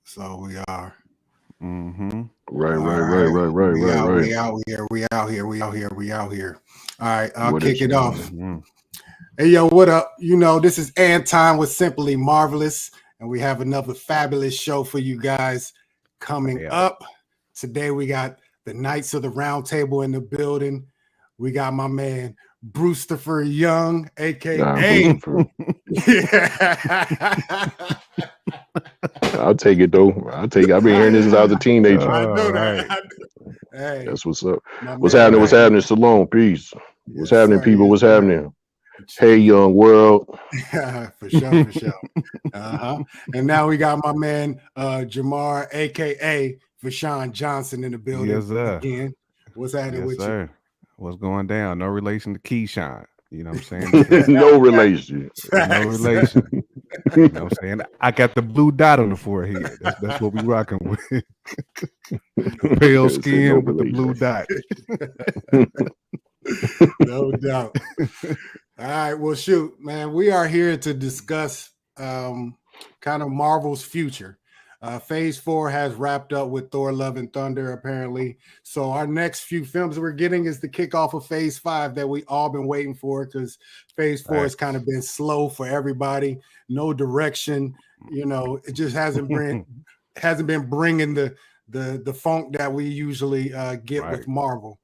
So we are. Mm-hmm. Right. We out here. All right, I'll kick it off. Mm-hmm. Hey, yo, what up? You know, this is Time with Simply Marvelous, and we have another fabulous show for you guys coming up. Today, we got the Knights of the Round Table in the building. We got my man, Brewster Young, a.k.a. I'll take it, though. I've been hearing this since I was a teenager. I know that. Right. Hey, that's what's up. What's happening? What's happening? Salone, peace. What's happening, people? What's happening? Hey, young world. For sure. And now we got my man Jamar, aka Vashawn Johnson, in the building. Yes, sir. Again. What's happening with you? What's going down? No relation to Keyshawn. You know what I'm saying? No relation. No relation. You know what I'm saying? I got the blue dot on the forehead. That's what we rocking with. Pale skin with the blue dot. No doubt. All right, well, shoot, man. We are here to discuss kind of Marvel's future. Phase 4 has wrapped up with Thor: Love and Thunder, apparently. So our next few films we're getting is the kickoff of Phase 5 that we all been waiting for, because Phase 4 has kind of been slow for everybody. No direction. You know, it just hasn't been bringing the funk that we usually get with Marvel.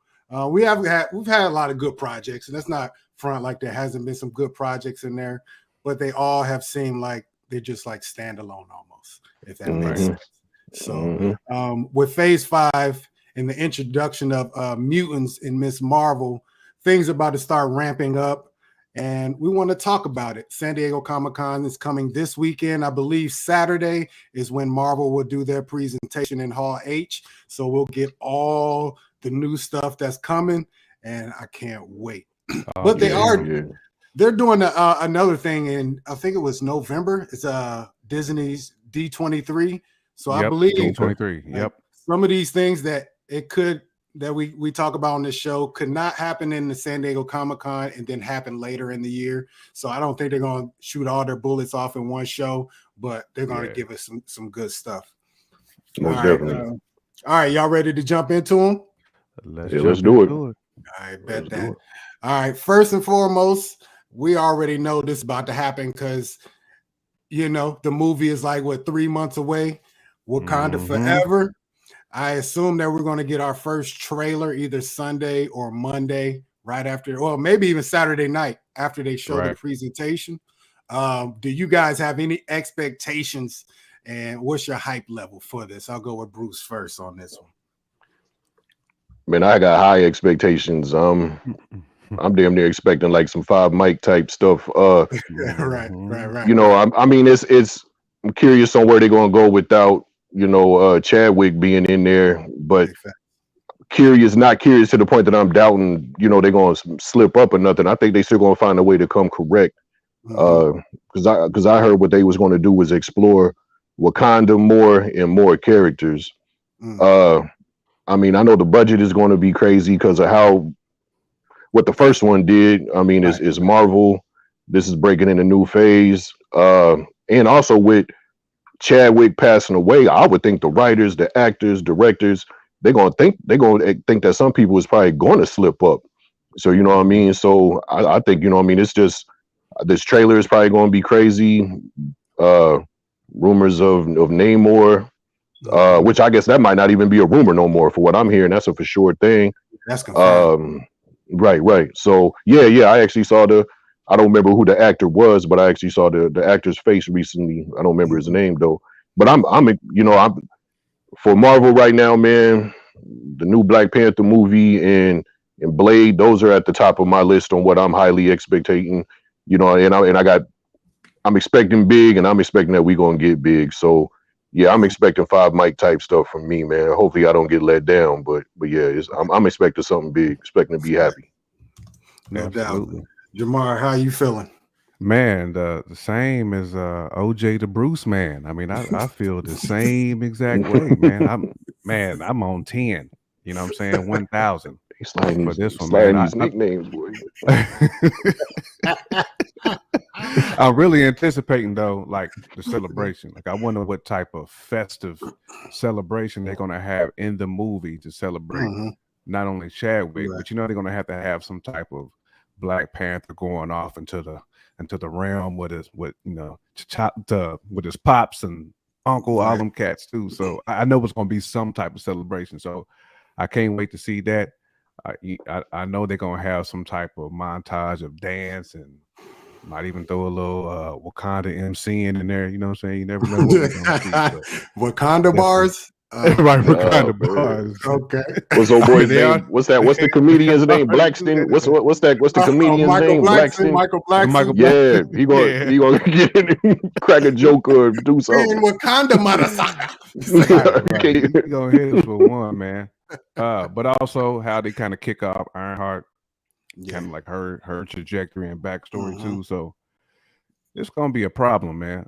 We've had a lot of good projects, and that's not front like there hasn't been some good projects in there, but they all have seemed like they're just like standalone almost, if that makes sense. So with Phase 5 and the introduction of Mutants in Miss Marvel, things are about to start ramping up, and we want to talk about it. San Diego Comic-Con is coming this weekend. I believe Saturday is when Marvel will do their presentation in Hall H, so we'll get all the new stuff that's coming, and I can't wait. But they're doing another thing in, I think it was November. It's Disney's D23. So I believe D23. Yep. Some of these things that we talk about on this show could not happen in the San Diego Comic-Con and then happen later in the year. So I don't think they're going to shoot all their bullets off in one show, but they're going to give us some good stuff. Most definitely. All right, y'all ready to jump into them? Let's do it. All right, bet that. All right, first and foremost, we already know this is about to happen because, you know, the movie is like, 3 months away? Wakanda Forever. I assume that we're going to get our first trailer either Sunday or Monday, right after, or maybe even Saturday night after they show the presentation. Do you guys have any expectations, and what's your hype level for this? I'll go with Bruce first on this one. Man, I got high expectations. I'm damn near expecting like some 5 mic type stuff. Right. You know, I mean, I'm curious on where they're gonna go without, you know, Chadwick being in there, but not curious to the point that I'm doubting, you know, they're gonna slip up or nothing. I think they still gonna find a way to come correct. Because I heard what they was gonna do was explore Wakanda more and more characters. I mean, I know the budget is going to be crazy because of what the first one did. I mean, is Marvel. This is breaking in a new phase. And also with Chadwick passing away, I would think the writers, the actors, directors, they're gonna think that some people is probably going to slip up. So you know what I mean. So I think, you know what I mean. It's just this trailer is probably going to be crazy. Rumors of Neymar. Which I guess that might not even be a rumor no more for what I'm hearing. That's a for sure thing. That's confirmed. Right. So yeah, I actually saw I don't remember who the actor was, but I actually saw the actor's face recently. I don't remember his name though. But I'm for Marvel right now, man. The new Black Panther movie and Blade, those are at the top of my list on what I'm highly expecting. You know, I'm expecting big, and I'm expecting that we're gonna get big. So yeah, I'm expecting 5 mic type stuff from me, man. Hopefully I don't get let down, but yeah, I'm expecting something big, expecting to be happy. No doubt. Jamar, how you feeling? Man, the same as OJ to Bruce, man. I mean, I feel the same exact way, man. I'm on 10. You know what I'm saying? 1,000 for this one, man. These nicknames, boy. I'm really anticipating though, like the celebration. Like I wonder what type of festive celebration they're gonna have in the movie to celebrate not only Chadwick, but they're gonna have some type of Black Panther going off into the realm with his with his pops and uncle, all them cats too. So I know it's gonna be some type of celebration. So I can't wait to see that. I know they're gonna have some type of montage of dance and might even throw a little Wakanda MCing in there. You know what I'm saying? You never know what we're gonna see. Wakanda bars. Right, Wakanda bars. Okay. What's old boy's name? What's that? What's the comedian's name? Blackston. What's that? What's the comedian's name? Blackston. Michael Blackston. Yeah, he gonna get in, crack a joke or do something. Wakanda, motherfucker. Right. You gonna hit us for one, man. But also how they kind of kick off Ironheart, kind of like her trajectory and backstory too. So it's gonna be a problem, man.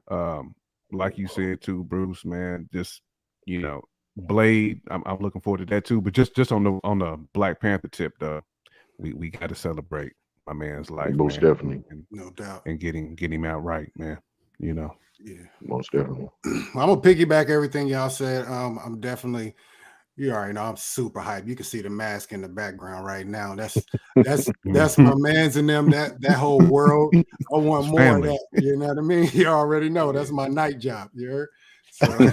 Like you said too, Bruce, man. Just Blade. I'm looking forward to that too. But just on the Black Panther tip, though, we got to celebrate my man's life, most definitely, no doubt, and get him out right, man. Yeah, most definitely. I'm gonna piggyback everything y'all said. I'm definitely. You already know I'm super hyped. You can see the mask in the background right now. That's my man's in them. That whole world. I want more of that. You know what I mean? You already know that's my night job. You heard? So, but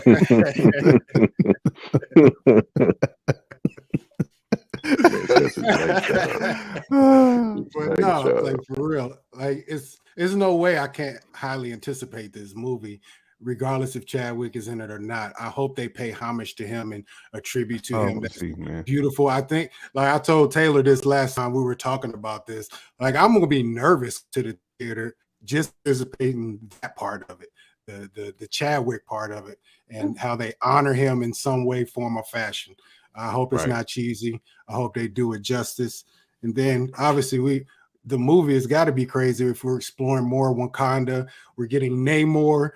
no, like for real, like it's no way I can't highly anticipate this movie. Regardless if Chadwick is in it or not, I hope they pay homage to him and a tribute to him. That's beautiful. I think, like I told Taylor this last time we were talking about this, like I'm gonna be nervous to the theater just anticipating that part of it, the Chadwick part of it, and how they honor him in some way, form, or fashion. I hope it's not cheesy. I hope they do it justice. And then obviously the movie has got to be crazy if we're exploring more Wakanda. We're getting Neymar.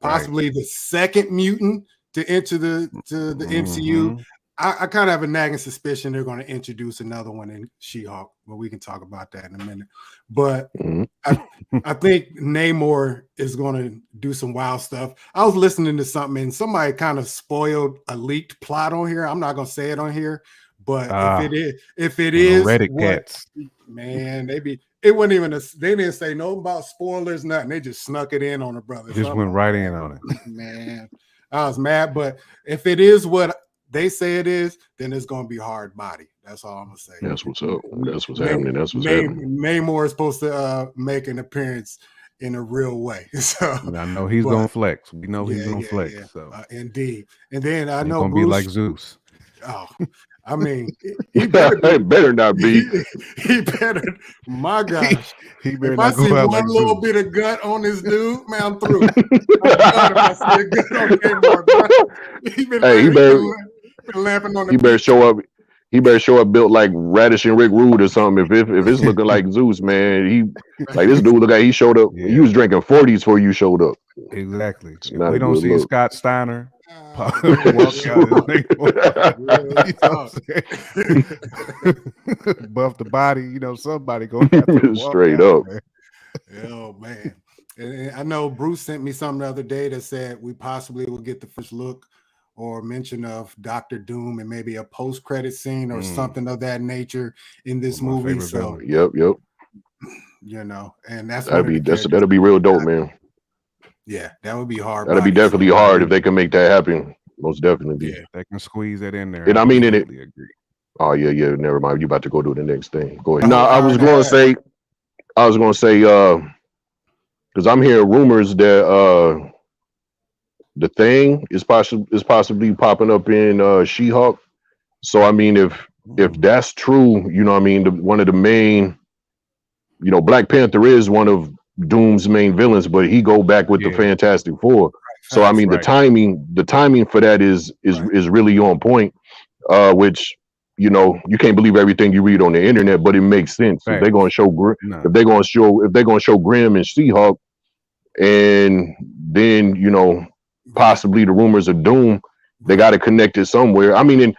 Possibly the second mutant to enter the MCU. I kind of have a nagging suspicion they're going to introduce another one in She-Hulk, but we can talk about that in a minute. But I think Neymar is going to do some wild stuff. I was listening to something and somebody kind of spoiled a leaked plot on here. I'm not going to say it on here, but if it is Reddit cats, man, it wasn't even they didn't say no about spoilers, nothing. They just snuck it in on the brother. Just went right in on it. Man, I was mad. But if it is what they say it is, then it's gonna be hard body. That's all I'm gonna say. That's what's up. That's what's happening. That's what's happening. Namor is supposed to make an appearance in a real way. So I know he's gonna flex. We know he's gonna flex. Yeah. So indeed. And then I he's know gonna Bruce, be like Zeus. Oh, I mean, he better not be. He better. My gosh, he better if not I see one like little Zeus. bit of gut on this dude, man, I'm through. If I see a gut on Neymar, bro. He been lamping on. He better show up. He better show up built like Radish and Rick Rude or something. If it's looking like Zeus, man, this dude look like he showed up. Yeah. He was drinking 40s before you showed up. Exactly. If we don't see Scott Steiner. Buff the body, somebody gonna have to straight up. Man. Oh man, and I know Bruce sent me something the other day that said we possibly will get the first look or mention of Dr. Doom and maybe a post-credit scene or something of that nature in this movie. So yep. And that'll be real dope, man. Yeah, that would be hard. That'd be definitely hard if they can make that happen. Most definitely. Yeah, they can squeeze that in there. And I mean, in it. Agree. Oh yeah. Never mind. You about to go do the next thing. Go ahead. No, I was going to say, because I'm hearing rumors that the Thing is possibly popping up in She-Hulk. So I mean, if that's true, one of the main, Black Panther is one of Doom's main villains, but he go back with the Fantastic Four. So I mean, the timing for that is really on point, which you can't believe everything you read on the internet, but it makes sense. If they're going to show if they're going to show Grimm and She-Hulk, and then possibly the rumors of Doom, they got to connect it somewhere. I mean, and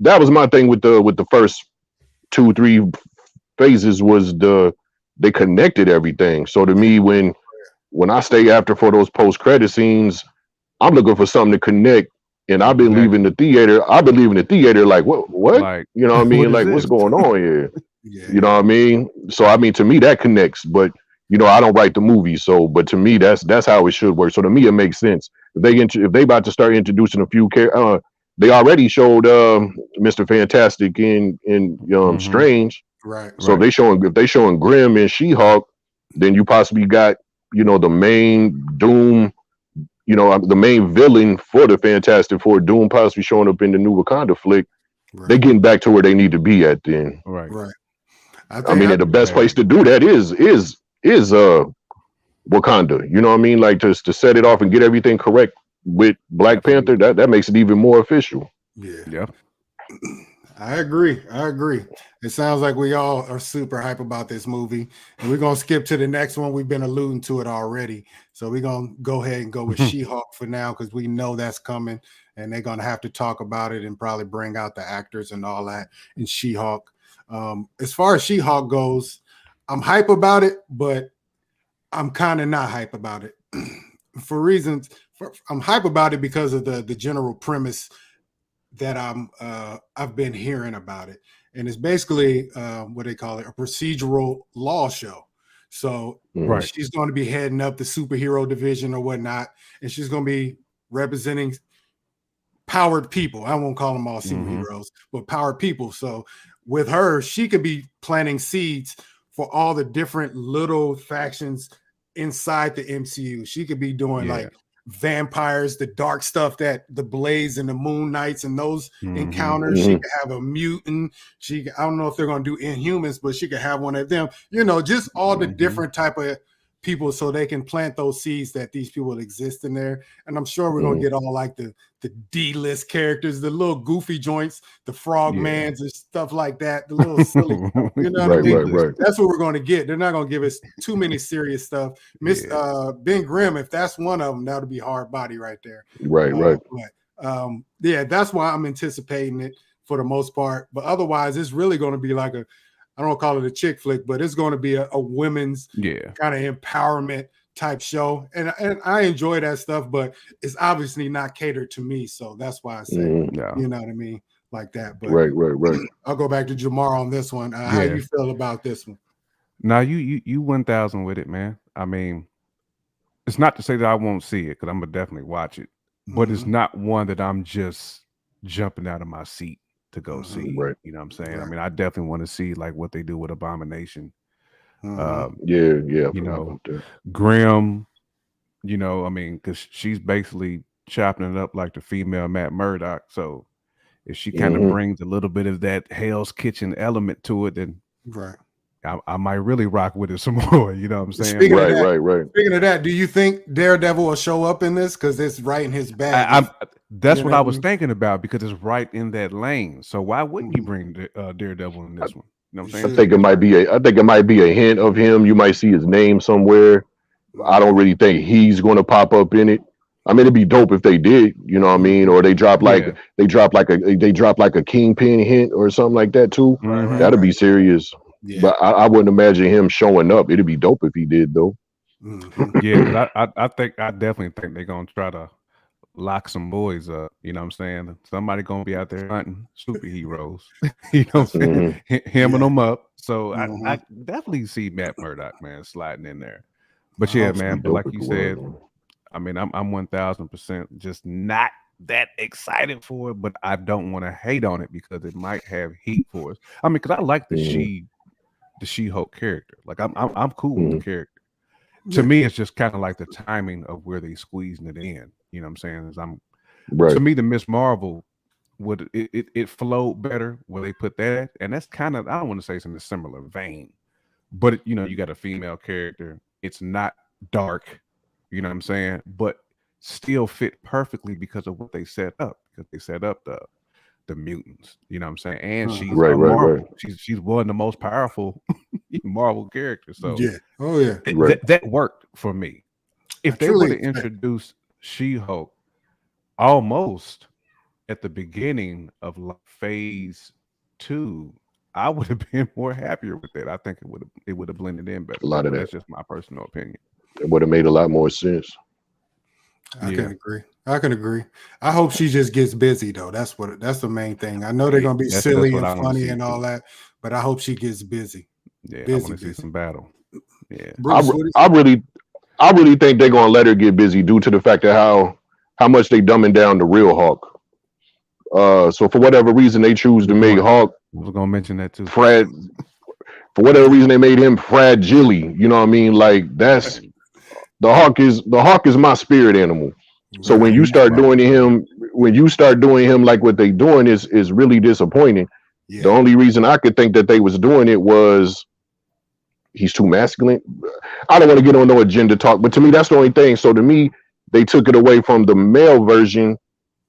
that was my thing with the first 2-3 phases was they connected everything. So to me, when when I stay after for those post-credit scenes, I'm looking for something to connect. And I've been leaving the theater. I've been leaving the theater like, what? Like, you know what I mean? Like, what's going on here? You know what I mean? So I mean, to me, that connects. But I don't write the movie, so but to me, that's how it should work. So to me, it makes sense. If they about to start introducing a few characters, they already showed Mr. Fantastic in Strange. Right. So if they showing Grimm and She-Hulk, then you possibly got the main Doom. The main villain for the Fantastic Four, Doom, possibly showing up in the new Wakanda flick. Right. They getting back to where they need to be at then. Right. I mean, the best place to do that is Wakanda. You know what I mean? Like to set it off and get everything correct with Black Panther. That makes it even more official. Yeah. I agree. It sounds like we all are super hype about this movie, and we're gonna skip to the next one. We've been alluding to it already, so we're gonna go ahead and go with She-Hulk for now because we know that's coming, and they're gonna have to talk about it and probably bring out the actors and all that in She-Hulk. As far as She-Hulk goes, I'm hype about it, but I'm kind of not hype about it for reasons. I'm hype about it because of the general premise that I've been hearing about it, and it's basically what they call it, a procedural law show. So she's going to be heading up the superhero division or whatnot, and she's going to be representing powered people. I won't call them all superheroes, but powered people. So with her, she could be planting seeds for all the different little factions inside the MCU. She could be doing like vampires, the dark stuff, that the Blaze and the Moon Knights and those encounters. She could have a mutant. I don't know if they're going to do Inhumans, but she could have one of them. Just all the different type of people, so they can plant those seeds that these people exist in there. And I'm sure we're going to get all like the D-list characters, the little goofy joints, the Frogmans and stuff like that, the little silly stuff, what I mean? Right. That's what we're going to get. They're not going to give us too many serious stuff. Ben Grimm, if that's one of them, that'll be hard body right there. Right. But that's why I'm anticipating it for the most part. But otherwise, it's really going to be like I don't call it a chick flick, but it's going to be a women's kind of empowerment type show. And I enjoy that stuff, but it's obviously not catered to me. So that's why I say, you know what I mean? Like that. But right. I'll go back to Jamar on this one. How you feel about this one? Now you 1,000 with it, man. I mean, it's not to say that I won't see it, because I'm gonna definitely watch it, but it's not one that I'm just jumping out of my seat to go see. Right. You know what I'm saying? I mean, I definitely want to see like what they do with Abomination. Grimm, I mean, because she's basically chopping it up like the female Matt Murdock. So if she kind of brings a little bit of that Hell's Kitchen element to it, then I might really rock with it some more. You know what I'm saying? Right. Speaking of that, do you think Daredevil will show up in this? Because it's right in his bag. That's what I was thinking about, because it's right in that lane. So why wouldn't you bring Daredevil in this one? You know what I'm saying? I think it might be a hint of him. You might see his name somewhere. I don't really think he's going to pop up in it. I mean, it'd be dope if they did, you know what I mean? Or they drop like a Kingpin hint or something like that too. That'd be serious. But I wouldn't imagine him showing up. It'd be dope if he did, though. I definitely think they're gonna try to lock some boys up. You know what I'm saying? Somebody gonna be out there hunting superheroes. You know what I'm saying? Hemming them up. So I definitely see Matt Murdock, man, sliding in there. But man. But like you said, I mean, I'm 1,000% just not that excited for it, but I don't want to hate on it because it might have heat for us. I mean, because I like the She-Hulk character. Like I'm cool with the character. To me, it's just kind of like the timing of where they squeezing it in. You know what I'm saying? To me, the Miss Marvel would it flowed better where they put that, and that's kind of, I don't want to say it's in a similar vein, but you got a female character. It's not dark. You know what I'm saying? But still fit perfectly because of what they set up. Because they set up the mutants, you know what I'm saying? And she's Marvel. She's one of the most powerful Marvel characters. So that worked for me. If they would have introduced She-Hulk almost at the beginning of phase 2, I would have been more happier with that. I think it would have blended in better. That's just my personal opinion. It would have made a lot more sense. I can agree. I hope she just gets busy though. That's the main thing. I know they're gonna be silly and funny and all that, but I hope she gets busy. Yeah, I want to see some battle. Yeah, Bruce, I really think they're gonna let her get busy due to the fact that how much they dumbing down the real Hawk. So for whatever reason they choose to make Hawk. I was gonna mention that too. For whatever reason they made him fragile. You know what I mean? Like that's the Hawk is my spirit animal. So when you start doing him like what they doing is really disappointing. Yeah. The only reason I could think that they was doing it was he's too masculine. I don't want to get on no agenda talk, but to me that's the only thing. So to me, they took it away from the male version,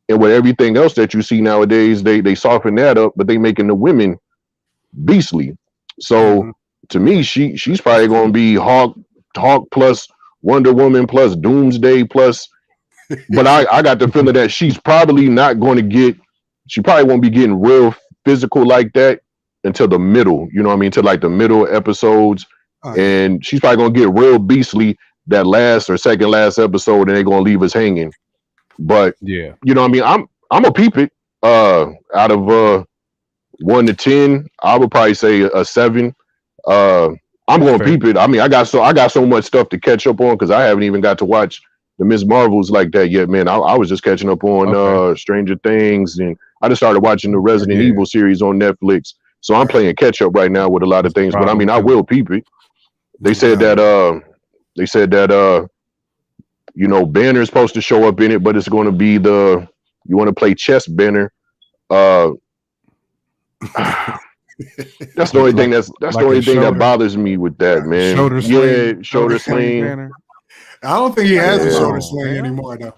and with everything else that you see nowadays, they soften that up, but they making the women beastly. So to me, she's probably gonna be Hawk plus Wonder Woman plus Doomsday plus. But I got the feeling that she's probably not going to get. She probably won't be getting real physical like that until the middle. You know what I mean? To like the middle episodes, and she's probably gonna get real beastly that last or second last episode, and they're gonna leave us hanging. But yeah, you know what I mean? I'm gonna peep it. Out of 1 to 10, I would probably say a 7. I'm gonna peep it. I mean, I got so much stuff to catch up on because I haven't even got to watch the Ms. Marvels like that yet, man. I was just catching up on Stranger Things, and I just started watching the Resident Evil series on Netflix. So I'm playing catch up right now with a lot of things. But I mean, I will peep it. They said that you know, Banner is supposed to show up in it, but it's going to be you want to play chess, Banner. That's the only thing the only thing that bothers me with that, man. Shoulder sling. I don't think he has a shoulder sling anymore, though.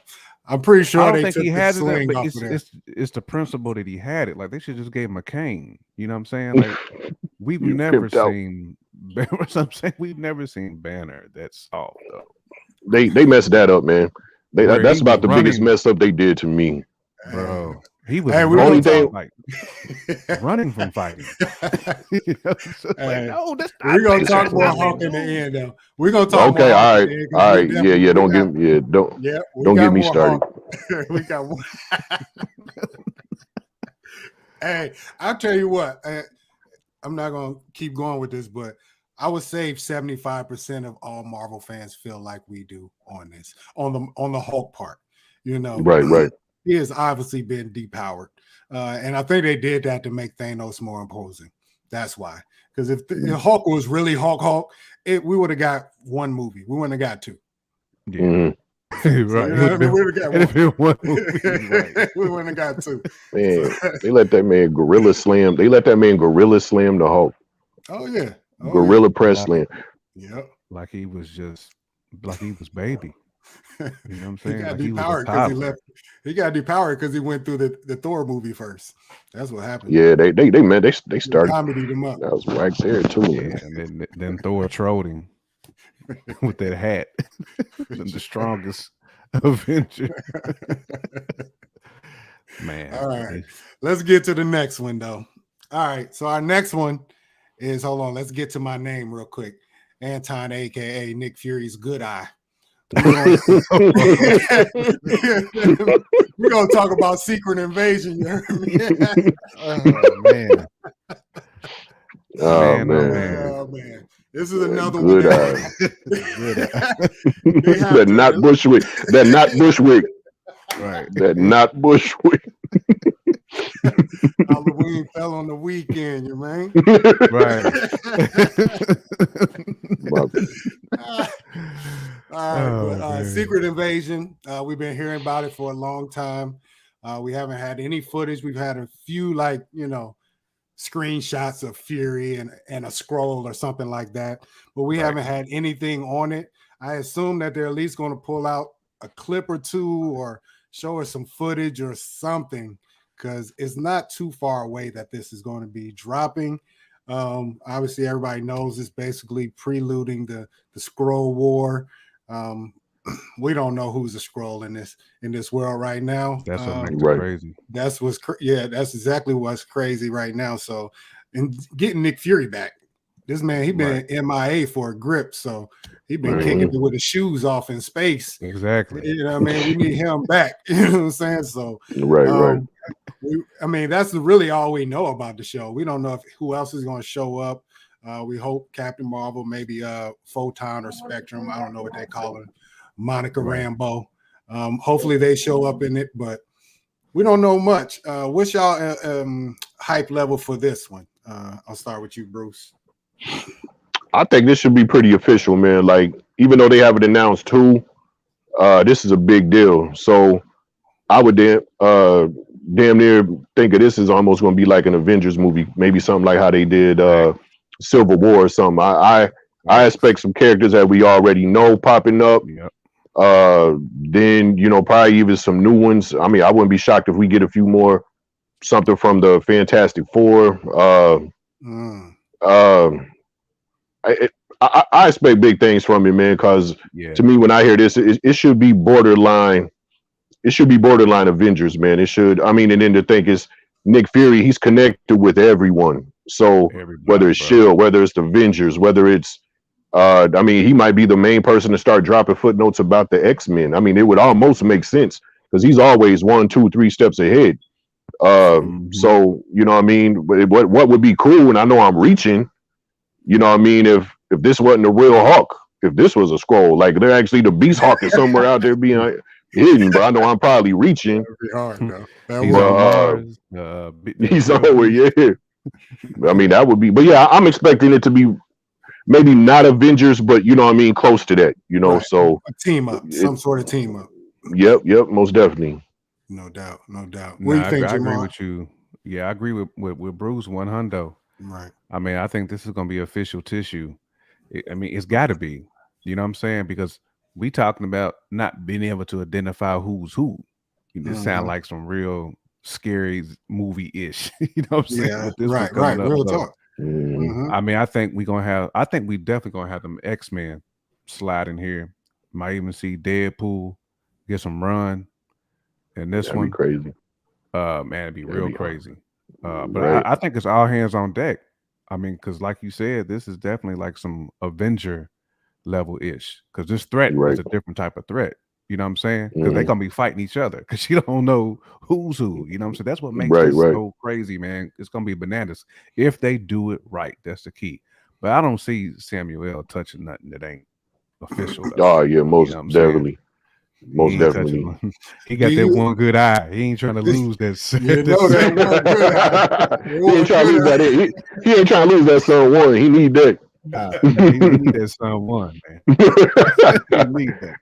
I'm pretty sure I don't they think took he had the sling it, off but of there. it's the principle that he had it. Like they should just gave him a cane. You know what I'm saying? Like we've never seen we've never seen Banner that soft though. They messed that up, man. That's about the biggest mess up they did to me, bro. He was only thing like running from fighting. No, that's not. We're gonna talk more Hawk in the end, though. We're gonna talk. Okay, all right. Yeah. Don't get me started. We got one. Hey, I'll tell you what. I'm not gonna keep going with this, but I would say 75% of all Marvel fans feel like we do on this, on the Hulk part. You know, right. He has obviously been depowered. And I think they did that to make Thanos more imposing. That's why. Because if Hulk was really Hulk, we would have got one movie. We wouldn't have got two. Yeah. Right. We would have got one. Right. We wouldn't have got two. Man, they let that man gorilla slam. They let that man gorilla slam the Hulk. Oh, yeah. Gorilla press slam. Yep. Like he was baby. You know what I'm saying? He got depowered because he left. He got depowered because he went through the Thor movie first. That's what happened. Yeah, they started comedied him up. That was right there too. Yeah, and then Thor trolled him with that hat. The strongest Avenger. Man. All right. Let's get to the next one though. All right. So our next one is, hold on, let's get to my name real quick. Anton, aka Nick Fury's good eye. We're gonna talk about Secret Invasion. You heard me? Oh man. This is another good one. That not Bushwick. That not Bushwick. Right. That not Bushwick. Halloween fell on the weekend, you man. Right. All right, Secret Invasion. We've been hearing about it for a long time. We haven't had any footage. We've had a few, screenshots of Fury and a scroll or something like that, but we haven't had anything on it. I assume that they're at least going to pull out a clip or two or show us some footage or something, because it's not too far away that this is going to be dropping. Obviously, everybody knows it's basically preluding the Skrull War. We don't know who's a Skrull in this world right now. That's what makes it crazy. That's that's exactly what's crazy right now. So, and getting Nick Fury back, This man, he been MIA for a grip, so he been kicking it with his shoes off in space. Exactly. You know what I mean? We need him back. You know what I'm saying? So right. I mean, that's really all we know about the show. We don't know who else is going to show up. We hope Captain Marvel, maybe Photon or Spectrum. I don't know what they call it. Monica Rambeau. Hopefully they show up in it, but we don't know much. What's y'all hype level for this one? I'll start with you, Bruce. I think this should be pretty official, man. Like, even though they haven't announced who, this is a big deal. So I would damn near think of this as almost going to be like an Avengers movie, maybe something like how they did Civil War or something. I expect some characters that we already know popping up. Yep. Then probably even some new ones. I mean, I wouldn't be shocked if we get a few more, something from the Fantastic Four. I expect big things from it, man. Because to me, when I hear this, it should be borderline. It should be borderline Avengers, man. It should. I mean, and then to think is Nick Fury, he's connected with everyone. So whether it's Shield, whether it's the Avengers, whether it's I mean, he might be the main person to start dropping footnotes about the X-Men. I mean, it would almost make sense because he's always 1, 2, 3 steps ahead. So you know what I mean? What would be cool, and I know I'm reaching, you know what I mean, if this wasn't a real Hawk, if this was a scroll, like they're actually the Beast Hawk is somewhere out there being hidden, but I know I'm probably reaching. He's over, I mean, that would be, but yeah, I'm expecting it to be maybe not Avengers, but you know what I mean, close to that, so a team up, some sort of team up. Yep, most definitely. No doubt. What do you think, I agree with you. Yeah, I agree with Bruce 100. Right. I mean, I think this is going to be official tissue. I mean, it's got to be. You know what I'm saying? Because we talking about not being able to identify who's who. This sound like some real scary movie-ish. You know what I'm saying? Yeah, right. Real talk. I mean, I think we definitely gonna have them X-Men slide in here. Might even see Deadpool get some run. And this one, be crazy. Man, it'd be real crazy. But I think it's all hands on deck. I mean, because like you said, this is definitely like some Avenger level ish. Because this threat is a different type of threat. You know what I'm saying? Because they're gonna be fighting each other. Because you don't know who's who. You know what I'm saying? That's what makes this so crazy, man. It's gonna be bananas if they do it right. That's the key. But I don't see Samuel L. touching nothing that ain't official. Oh yeah, most definitely. Most definitely. He got that one good eye. He ain't trying to lose that. That one good eye. He ain't trying to lose that. He ain't trying to lose that son one. He need that. He need that son one, man. He need that.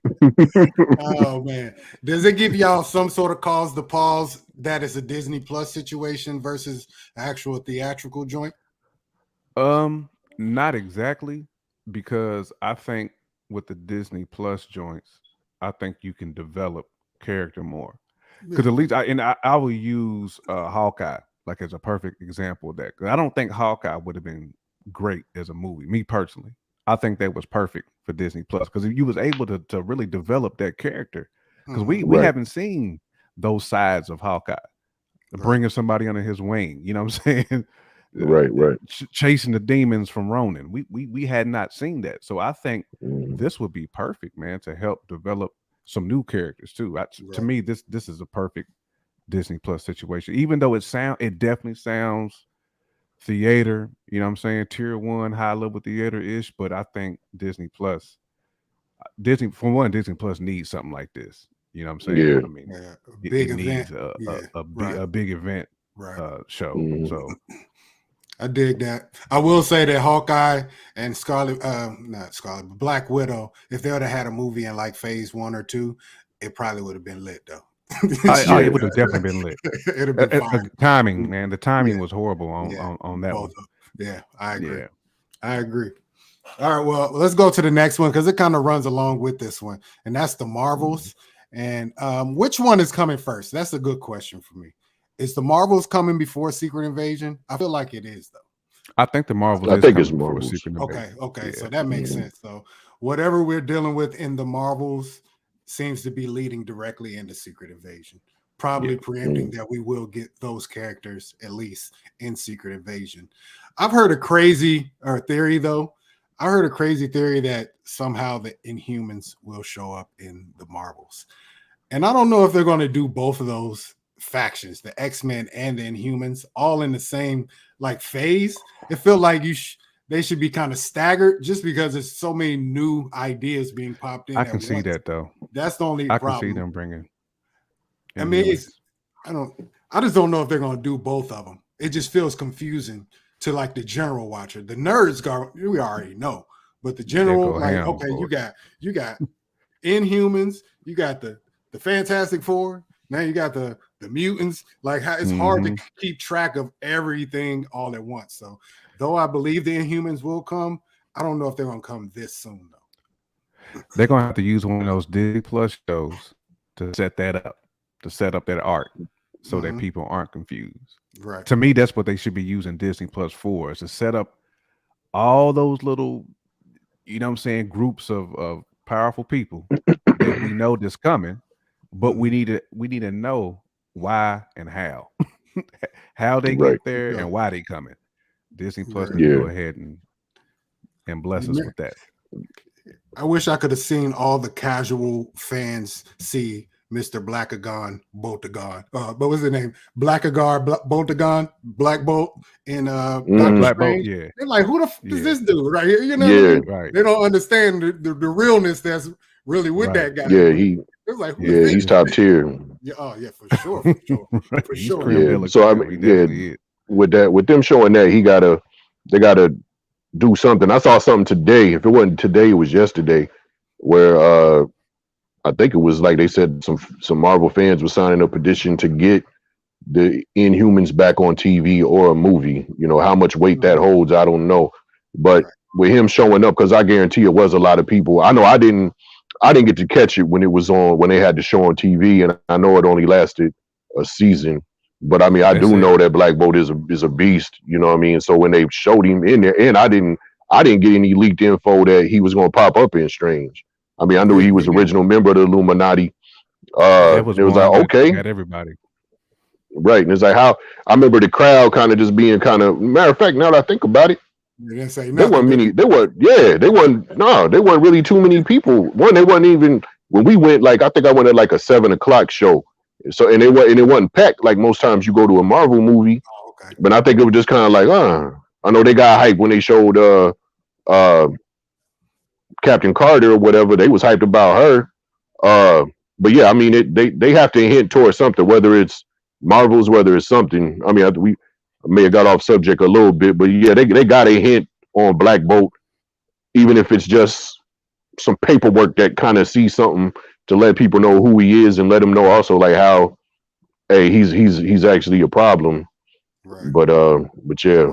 Oh man, does it give y'all some sort of cause to pause that it's a Disney Plus situation versus actual theatrical joint? Not exactly, because I think with the Disney Plus joints, I think you can develop character more. Because at least I will use Hawkeye like as a perfect example of that. Because I don't think Hawkeye would have been great as a movie. Me personally, I think that was perfect for Disney Plus because you was able to really develop that character. Because we haven't seen those sides of Hawkeye, bringing somebody under his wing. You know what I'm saying? Right. Chasing the demons from Ronin. We had not seen that. So I think this would be perfect, man, to help develop some new characters too. To me, this is a perfect Disney Plus situation. Even though it definitely sounds theater, you know what I'm saying? Tier 1 high level theater-ish, but I think Disney Plus needs something like this. You know what I'm saying? Yeah. I mean, it needs a big event show. So I dig that. I will say that Hawkeye and Black Widow, if they would have had a movie in like phase 1 or 2, it probably would have been lit though. It would have definitely been lit. It'd have been fine. Timing, man. The timing was horrible on that one. Yeah, I agree. Yeah. I agree. All right, well, let's go to the next one because it kind of runs along with this one, and that's the Marvels. And which one is coming first? That's a good question for me. Is the Marvels coming before Secret Invasion? I feel like it is, though. I think the Marvels. I think it's Marvels. Okay. Yeah. So that makes sense. So whatever we're dealing with in the Marvels seems to be leading directly into Secret Invasion. probably preempting that we will get those characters at least in Secret Invasion. I've heard a crazy theory though. I heard a crazy theory that somehow the Inhumans will show up in the Marvels. And I don't know if they're going to do both of those factions, the X-Men and the Inhumans, all in the same like phase. It feels like they should be kind of staggered just because there's so many new ideas being popped in. I can see that though. That's the only problem. I can see them bringing. I mean, I just don't know if they're going to do both of them. It just feels confusing to like the general watcher. The nerds, we already know, but the general, like, okay, you got Inhumans, you got the Fantastic Four, now you got the mutants. Like, how it's hard to keep track of everything all at once. So, though I believe the Inhumans will come, I don't know if they're going to come this soon though. They're going to have to use one of those Disney Plus shows to set that up, to set up that arc, so that people aren't confused. Right. To me, that's what they should be using Disney Plus for, is to set up all those little, you know what I'm saying, groups of powerful people that we know that's coming, but we need to know why and how. How they get there and why they coming. Disney Plus can go ahead and bless us with that. I wish I could have seen all the casual fans see Mr. Blackagon, Boltagon. What was his name? Blackagar, Boltagon, Black Bolt in Black Bolt, yeah. They're like, who the f is this dude right here? You know, right. They don't understand the realness that's really with that guy. Yeah, it's like, he's top tier. Yeah, for sure, for sure. Yeah. So I mean, with them showing that they gotta do something. I saw something today. If it wasn't today, it was yesterday, where I think it was like they said some Marvel fans were signing a petition to get the Inhumans back on TV or a movie. You know, how much weight that holds, I don't know. But with him showing up, because I guarantee it was a lot of people. I know I didn't get to catch it when it was on, when they had the show on TV, and I know it only lasted a season. But I mean, I do know that Black Bolt is a beast. You know what I mean? So when they showed him in there, and I didn't get any leaked info that he was going to pop up in Strange. I mean, I knew he was original member of the Illuminati. It was like, okay, got everybody right, and it's like how I remember the crowd kind of just being kind of. Matter of fact, now that I think about it, there weren't many. There weren't really too many people. They wasn't even when we went. Like I think I went at like a 7 o'clock show. So and it wasn't packed like most times you go to a Marvel movie. Oh, okay. But I think it was just kind of like, I know they got hyped when they showed Captain Carter or whatever. They was hyped about her. But yeah, I mean, they have to hint towards something, whether it's Marvels, whether it's something. I mean, we may have got off subject a little bit, but yeah, they got a hint on Black Bolt, even if it's just some paperwork that kind of sees something to let people know who he is and let them know also like how, hey, he's actually a problem. Right. But yeah,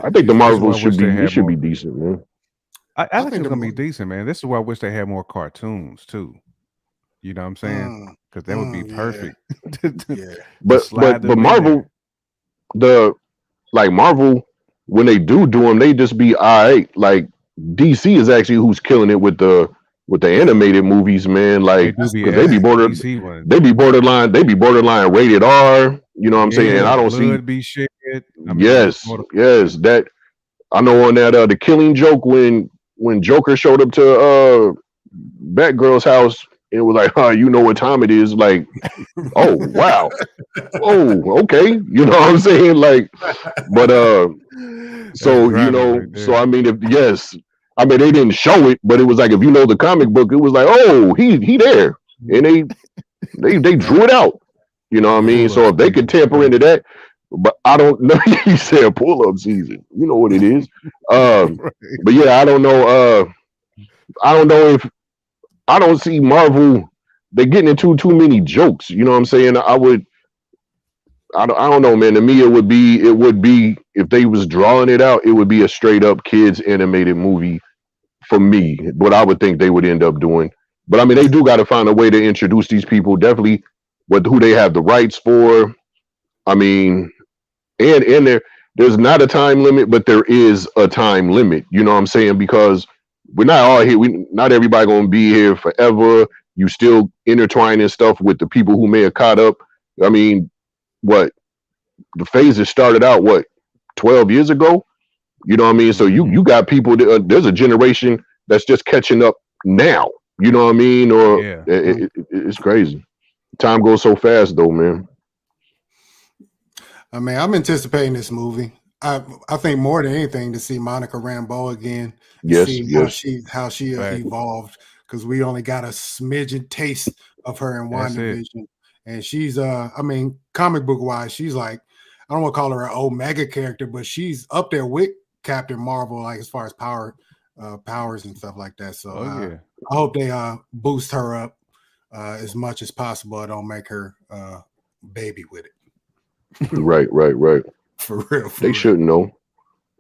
I think the Marvels should be decent, man. I think it's gonna be decent, man. This is why I wish they had more cartoons too. You know what I'm saying? Because that would be perfect. But Marvel, Marvel, when they do them, they just be all right. Like DC is actually who's killing it with the animated movies, man. Like they be borderline rated R. You know what I'm saying? And I don't see be shit. Yes. That I know on that the Killing Joke when Joker showed up to Batgirl's house, it was like, you know what time it is? Like, oh wow, oh okay, you know what I'm saying? Like, but so you know, so I mean, I mean they didn't show it, but it was like if you know the comic book, it was like, oh, he there, and they drew it out. You know what I mean? So if they could tamper into that, but I don't know. You said pull-up season. You know what it is. But yeah, I don't know. I don't know if I don't see Marvel. They're getting into too many jokes. You know what I'm saying? I don't know, man. To me, it would be if they was drawing it out, it would be a straight up kids animated movie for me. What I would think they would end up doing. But I mean, they do got to find a way to introduce these people. Definitely, who they have the rights for. I mean, and there's not a time limit, but there is a time limit. You know what I'm saying? Because we're not all here. Not everybody gonna be here forever. You still intertwining stuff with the people who may have caught up I mean, what the phases started out 12 years ago. You know what I mean? So you got people. There's a generation that's just catching up now. You know what I mean? Or it's crazy. Time goes so fast, though, man. I mean, I'm anticipating this movie. I think more than anything to see Monica Rambeau again. Yes, see how she evolved, because we only got a smidgen taste of her in WandaVision, and she's I mean, comic book wise, she's like, I don't want to call her an Omega character, but she's up there with Captain Marvel, like as far as powers and stuff like that. So I hope they boost her up as much as possible. I don't make her baby with it. Right. For real. They shouldn't know.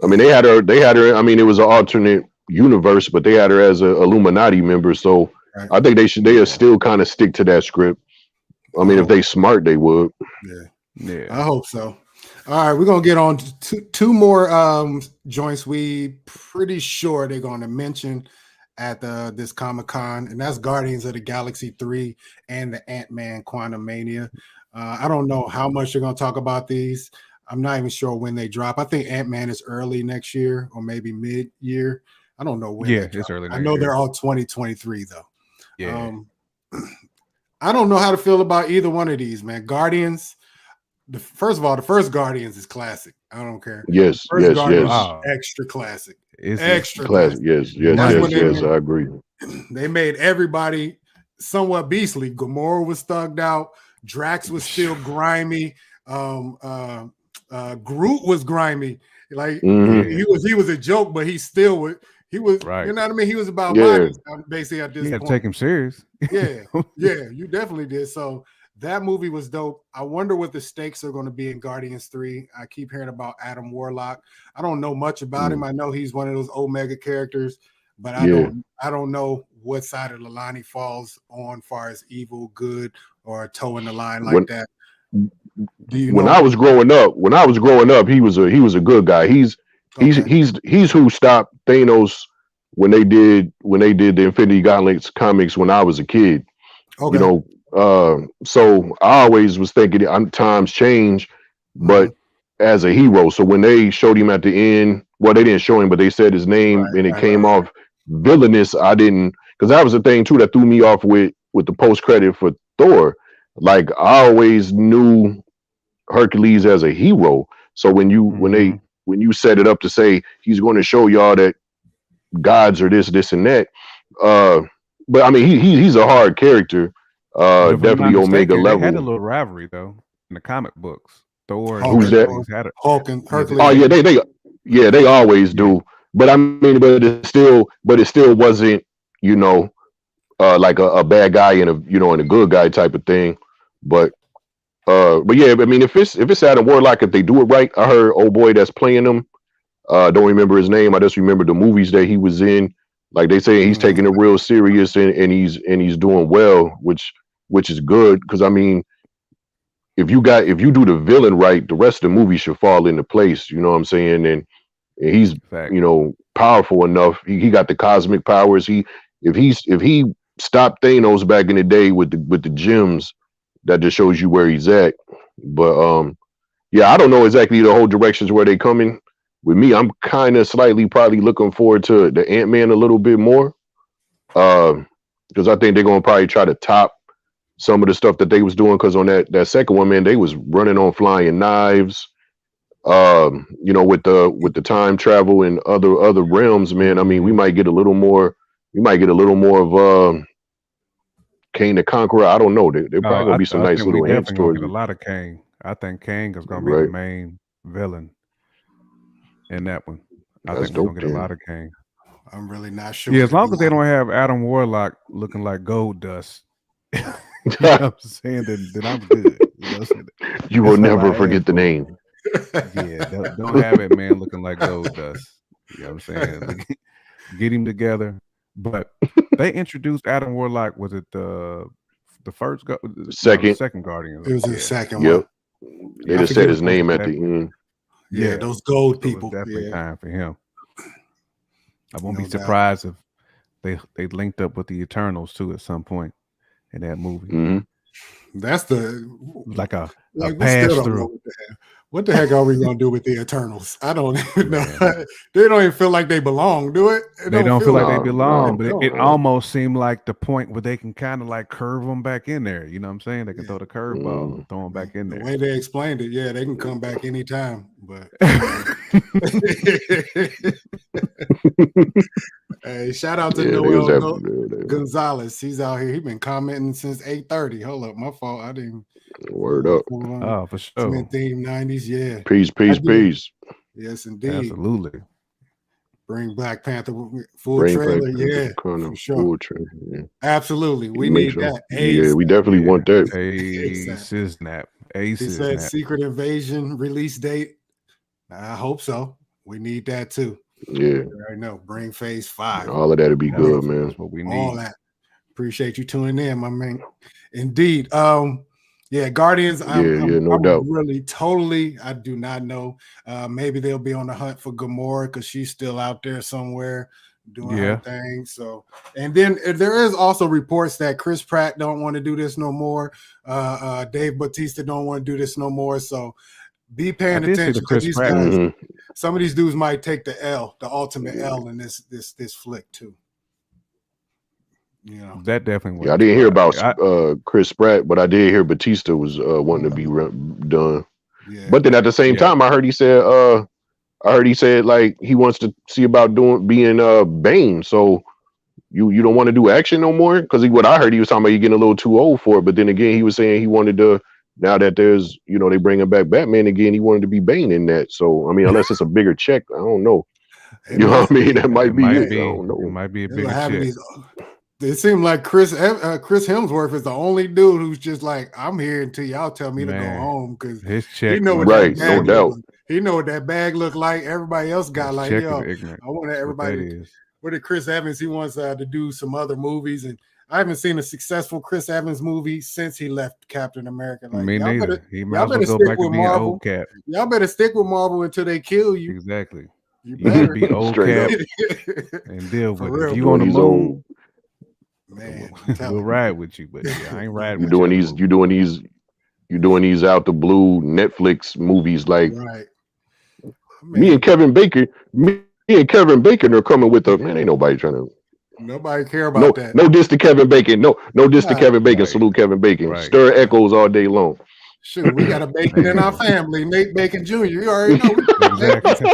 I mean, they had her. I mean, it was an alternate universe, but they had her as an Illuminati member. So I think they still kind of stick to that script. I mean, if they smart, they would. Yeah. I hope so. All right, we're gonna get on to two more joints. We pretty sure they're going to mention at this Comic-Con, and that's Guardians of the Galaxy 3 and the Ant-Man Quantumania. I don't know how much they're going to talk about these. I'm not even sure when they drop. I think Ant-Man is early next year or maybe mid-year. I don't know when. Yeah, it's early. I know they're all 2023 though. Yeah. I don't know how to feel about either one of these, man. Guardians. First of all, the first Guardians is classic. I don't care. Yes. Extra classic. It's extra classic. Yes. I agree. They made everybody somewhat beastly. Gamora was thugged out. Drax was still grimy. Groot was grimy. Like he was a joke, but he still was. He was, you know what I mean? He was about bodies, basically at this point. You had to take him serious. Yeah, you definitely did. So that movie was dope. I wonder what the stakes are going to be in Guardians 3. I keep hearing about Adam Warlock. I don't know much about him. I know he's one of those Omega characters, but I don't know what side of the line he falls on, far as evil, good, or toeing the line like that. Do you know? When I was growing up, he was a good guy. He's who stopped Thanos when they did the Infinity Gauntlet comics when I was a kid. Okay. You know, so I always was thinking times change, but as a hero. So when they showed him at the end, well, they didn't show him, but they said his name and it came off villainous. I didn't, because that was the thing too that threw me off with the post credit for Thor. Like I always knew Hercules as a hero. So when you set it up to say he's going to show y'all that gods are this and that, but I mean he's a hard character. Definitely Omega level. They had a little rivalry though in the comic books. Thor. Who's that? Hulk and Hercules. Oh yeah, they always do. But I mean, but it still wasn't, you know, like a bad guy and a good guy type of thing. But yeah, I mean, if it's Adam Warlock, if they do it right, I heard old boy that's playing him. Don't remember his name. I just remember the movies that he was in. Like they say, he's taking it real serious and he's doing well, which is good, because I mean, if you do the villain right, the rest of the movie should fall into place. You know what I'm saying? And he's powerful enough. He got the cosmic powers. If he stopped Thanos back in the day with the gems, that just shows you where he's at. But yeah, I don't know exactly the whole directions where they coming. With me, I'm kind of slightly probably looking forward to the Ant-Man a little bit more, because I think they're gonna probably try to top some of the stuff that they was doing. Because on that second one, man, they was running on flying knives. You know, with the time travel and other realms, man. I mean, we might get a little more. We might get a little more of Kang the Conqueror. I don't know. There probably gonna be some nice little hints towards a lot of Kang. I think Kang is gonna be the main villain in that one. I think we're gonna get a lot of Kang. I'm really not sure. Yeah, as long as they don't have Adam Warlock looking like gold dust. You know what I'm saying? Then I'm good. You know, you will never forget the name. Yeah, don't have it, man, looking like gold dust. You know what I'm saying? Get him together. But they introduced Adam Warlock. Was it the first? Second Guardian. It was the second one. They just said his name at the end. Yeah, those gold people. Definitely time for him. I won't be surprised if they linked up with the Eternals too at some point in that movie. That's the like a we pass still don't through. know what the heck are we gonna do with the Eternals? I don't even know. They don't even feel like they belong, do it? They don't feel like they belong, no, but it almost seemed like the point where they can kind of like curve them back in there. You know what I'm saying? They can throw the curveball and throw them back in there. The way they explained it, yeah, they can come back anytime. But hey, shout out to Noel Gonzalez. He's out here. He's been commenting since 8:30. Hold up, my fault. I didn't. Word up. Oh, for sure. Theme 90s, yeah. Peace. Yes, indeed. Absolutely. Bring Black Panther full trailer, yeah, for sure. Full trailer, yeah. Absolutely, we need that. Yeah, we definitely want that. Snap. He said Secret Invasion release date. I hope so. We need that too. Yeah, I know. Bring Phase 5. All of that'll be good, man. That's what we need. All that. Appreciate you tuning in, my man. Indeed. Yeah, Guardians. No doubt. Really, totally. I do not know. Maybe they'll be on the hunt for Gamora because she's still out there somewhere doing her thing. So, and then there is also reports that Chris Pratt don't want to do this no more. Dave Bautista don't want to do this no more. So, be paying attention because these guys. Some of these dudes might take the ultimate L in this flick too. You know, that definitely. Yeah, I didn't hear about Chris Pratt, but I did hear Batista was wanting to be done. Yeah. But then at the same time, I heard he said like he wants to see about being Bane. So you don't want to do action no more? Because what I heard he was talking about you getting a little too old for it. But then again, he was saying he wanted to. Now that there's they bringing back Batman again, he wanted to be Bane in that. So I mean, unless it's a bigger check, I don't know. You know what I mean? That might be it. I don't know. It might be a bigger check. It seemed like Chris Hemsworth is the only dude who's just like, I'm here until y'all tell me to go home because his check. He know what right, no doubt. He know what that bag looked like. Everybody else got like, yo, I want everybody. What did Chris Evans? He wants to do some other movies, and I haven't seen a successful Chris Evans movie since he left Captain America. Like, me neither. He might as well go back to being old Cap. Y'all better stick with Marvel until they kill you. Exactly. You better be old Cap and deal with it. If you on the moon. Man, we'll ride with you, but I ain't riding. You doing these out the blue Netflix movies like me and Kevin Bacon. Me and Kevin Bacon are coming with man. Ain't nobody trying to. Nobody care about that. No diss to Kevin Bacon. No diss to Kevin Bacon. Salute Kevin Bacon. Stir echoes all day long. Shoot, we got a Bacon in our family, Nate Bacon Jr. You already know. Exactly.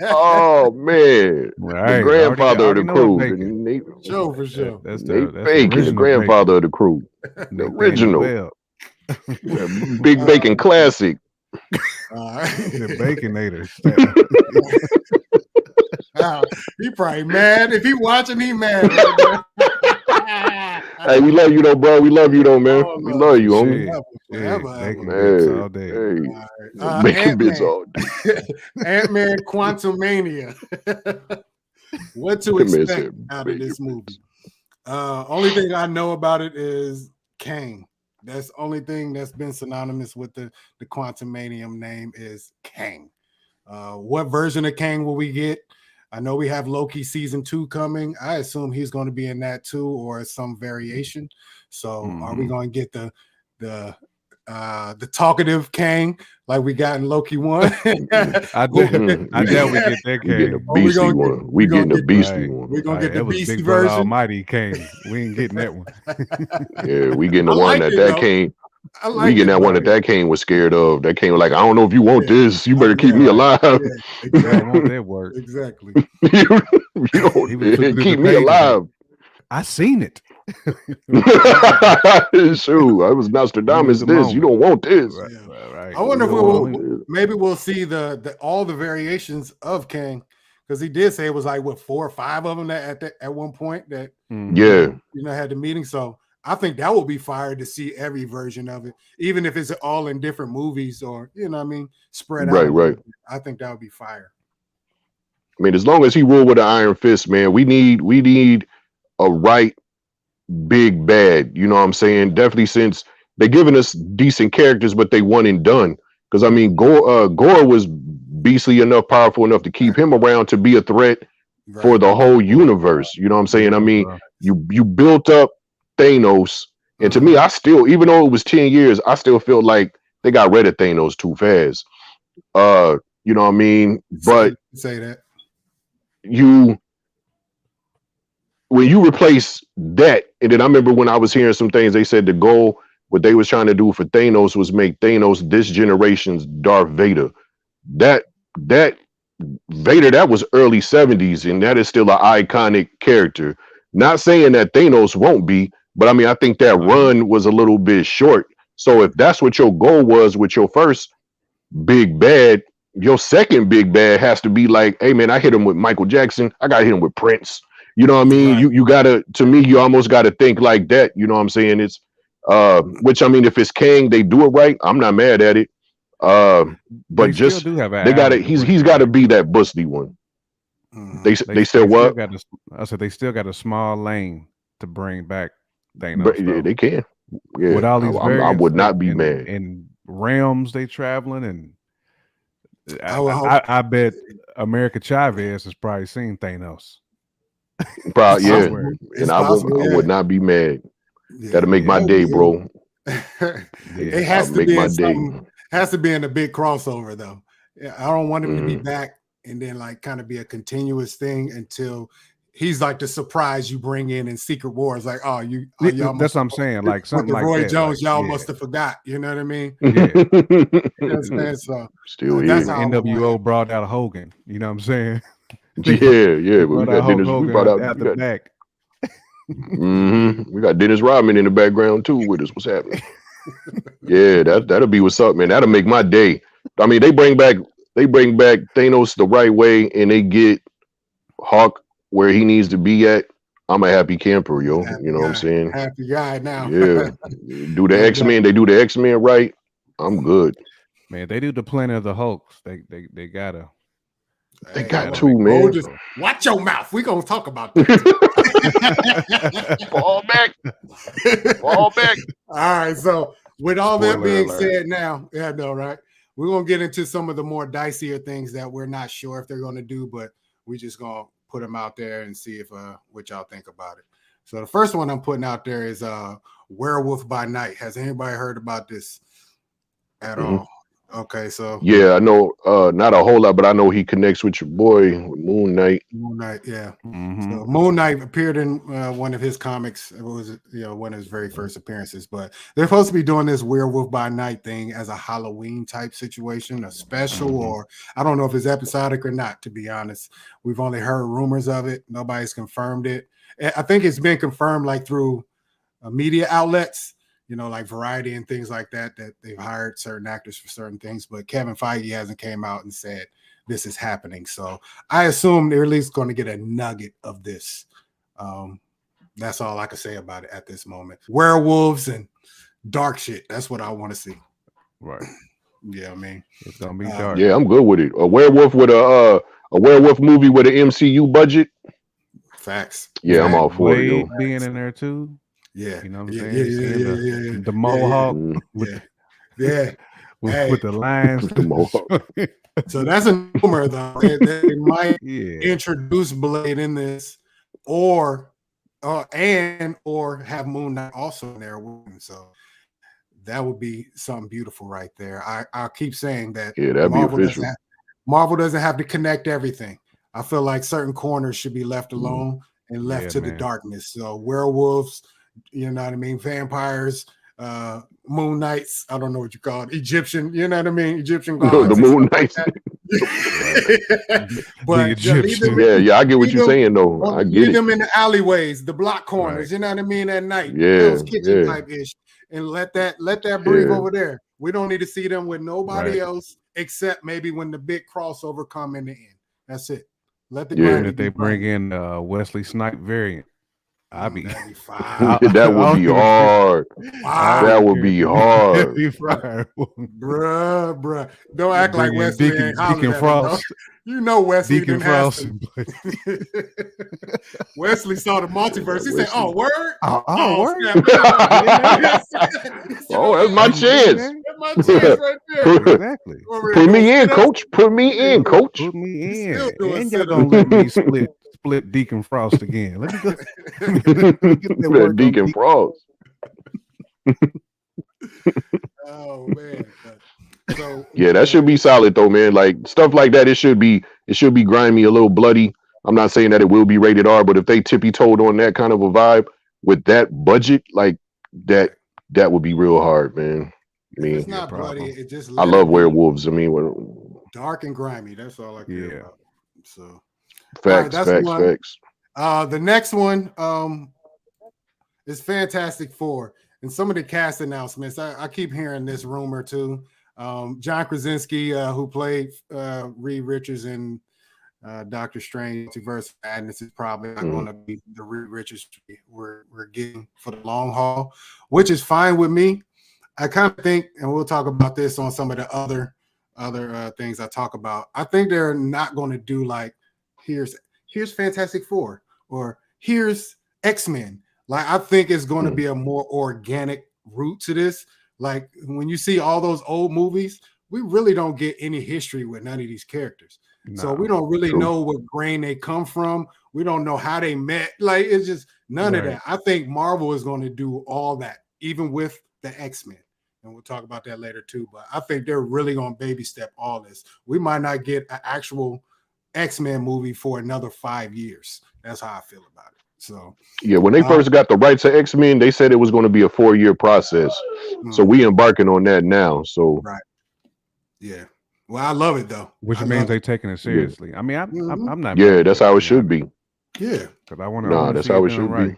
Oh man, the grandfather of the crew. For sure. That's Bacon, the grandfather of the crew. The original. Big Bacon classic. The Baconators. He probably mad. If he watching, he mad. Right. Hey, we love you though, bro. We love you though, man. We love you, homie. Bacon bits all day. Bacon bits all day. Ant-Man Quantumania. What to expect out of this movie? Only thing I know about it is Kang. That's the only thing that's been synonymous with the Quantumanium name is Kang. What version of Kang will we get? I know we have Loki season 2 coming. I assume he's going to be in that too, or some variation. So are we going to get the talkative Kang like we got in Loki 1? I doubt we get that Kang. We getting the beastie one. We're gonna get the beastie version. Almighty Kang. We ain't getting that one. Yeah, we getting the one that Kang. We getting that one that Kang was scared of. That Kang was like, I don't know if you want this. You better keep me alive. Yeah, exactly. I want that word. Exactly. you don't keep me alive. I seen it. Shoot, I was Nostradamus. You don't want this. Right. I wonder if we'll see all the variations of Kang, because he did say it was like 4 or 5 of them at one point that had the meeting. So I think that will be fire to see every version of it, even if it's all in different movies or spread out. Right. I think that would be fire. I mean, as long as he ruled with an iron fist, man, we need a right big bad. You know what I'm saying? Definitely, since they're giving us decent characters, but they one and done. Because I mean, Gore was beastly enough, powerful enough to keep him around to be a threat for the whole universe. You know what I'm saying? I mean, you built up Thanos, And to me, I still, even though it was 10 years, I still feel like they got rid of Thanos too fast. You know what I mean? But say that when you replace that, and then I remember when I was hearing some things, they said the goal, what they was trying to do for Thanos was make Thanos this generation's Darth Vader. That Vader, that was early 70s, and that is still an iconic character. Not saying that Thanos won't be, but I mean, I think that run was a little bit short. So if that's what your goal was with your first big bad, your second big bad has to be like, hey man, I hit him with Michael Jackson, I gotta hit him with Prince. You know what I mean? Right. You gotta, to me, you almost gotta think like that. You know what I'm saying? It's which I mean, if it's Kang, they do it right. I'm not mad at it. But they just they gotta he's gotta be that busty one. They still what? I said they still got a small lane to bring back Thanos. But yeah, they can. Yeah, with all these I would not be mad. And realms they traveling, and I bet America Chavez has probably seen Thanos. Probably, yeah. And I would not be mad. Yeah, that'll make my day, bro. It has to be my day. Has to be in a big crossover though. I don't want him to be back and then like kind of be a continuous thing until he's like the surprise you bring in Secret Wars. Like, y'all that's what I'm saying. Like something like Roy that. Jones, y'all must have forgot. You know what I mean? Yeah. So still that's how NWO brought out Hogan. You know what I'm saying? Yeah. We got Dennis. We brought out the back. We got Dennis Rodman in the background too with us. What's happening? Yeah, that'll be what's up, man. That'll make my day. I mean, they bring back Thanos the right way, and they get Hawk where he needs to be at. I'm a happy camper, yo. You know what I'm saying? Happy guy now. Yeah. Do the X-Men, they do the X-Men right. I'm good. Man, they do the Planet of the Hulks. They gotta. They got to, man. Just watch your mouth. We're gonna talk about that. Fall back. Fall back. All right. So with all that being said now, yeah, no, right. We're gonna get into some of the more dicier things that we're not sure if they're gonna do, but we're just gonna put them out there and see if what y'all think about it. So the first one I'm putting out there is Werewolf by Night. Has anybody heard about this at all? Okay, so yeah, I know not a whole lot, but I know he connects with your boy Moon Knight. Moon Knight, yeah. So Moon Knight appeared in one of his comics. It was one of his very first appearances. But they're supposed to be doing this Werewolf by Night thing as a Halloween type situation, a special, or I don't know if it's episodic or not. To be honest, we've only heard rumors of it. Nobody's confirmed it. I think it's been confirmed like through media outlets. Like Variety and things like that they've hired certain actors for certain things, but Kevin Feige hasn't came out and said this is happening. So I assume they're at least going to get a nugget of this. That's all I can say about it at this moment. Werewolves and dark shit. That's what I want to see. Right. Yeah, I mean, it's gonna be dark. Yeah, I'm good with it. A werewolf with a werewolf movie with an MCU budget. Facts. Yeah, I'm all for it. Being in there too. Yeah, you know what I'm saying? Yeah. The mohawk with the lines. The mohawk. So that's a rumor, though. They might introduce Blade in this, or have Moon Knight also in there. So that would be something beautiful right there. I'll keep saying that. Yeah, that'd be official. Marvel doesn't have to connect everything. I feel like certain corners should be left alone and left to the darkness. So werewolves. You know what I mean? Vampires, Moon Knights. I don't know what you call it. Egyptian. You know what I mean? Egyptian gods. The Moon Knights. But yeah, I get what you're saying though. I get leave them in the alleyways, the block corners. Right. You know what I mean? At night, those kitchen type ish, and let that breathe over there. We don't need to see them with nobody else except maybe when the big crossover come in the end. That's it. Let the if they bring in Wesley Snipes variant. That'd be that would be hard. That would be hard. Bruh. Don't act like Wesley ain't Deacon Frost. You know Wesley Deacon Frost. Wesley saw the multiverse. He said, "Oh, word! Word! That's my chance. That's my chance right there. Exactly. Put me in, coach. Put me in, coach. Put me in. And y'all gonna let me split Deacon Frost again. Let me go. Deacon Frost. Oh man. So Yeah, that should be solid though, man. Like stuff like that, it should be grimy, a little bloody. I'm not saying that it will be rated R, but if they tippy-toed on that kind of a vibe with that budget, like that would be real hard, man. I mean, it's not bloody. It just I love werewolves. I mean, dark and grimy. That's all I care about. So facts. The next one is Fantastic Four, and some of the cast announcements. I keep hearing this rumor too. John Krasinski, who played Reed Richards in Doctor Strange Multiverse of Madness, is probably not going to be the Reed Richards we're getting for the long haul, which is fine with me. I kind of think, and we'll talk about this on some of the other things I talk about. I think they're not going to do like here's Fantastic Four or here's X-Men. Like I think it's going to be a more organic route to this. Like when you see all those old movies, we really don't get any history with none of these characters. No, so we don't really know what grain they come from. We don't know how they met. Like it's just none of that. I think Marvel is going to do all that, even with the X-Men. And we'll talk about that later too. But I think they're really going to baby step all this. We might not get an actual X-Men movie for another 5 years. That's how I feel about it. So yeah, when they first got the rights to X-Men, they said it was going to be a 4-year process. So we embarking on that now. So yeah. Well, I love it though. Which means they taking it seriously. I mean, I'm not. Yeah, that's how it should be. Yeah, because I want to. Nah, that's how it should be.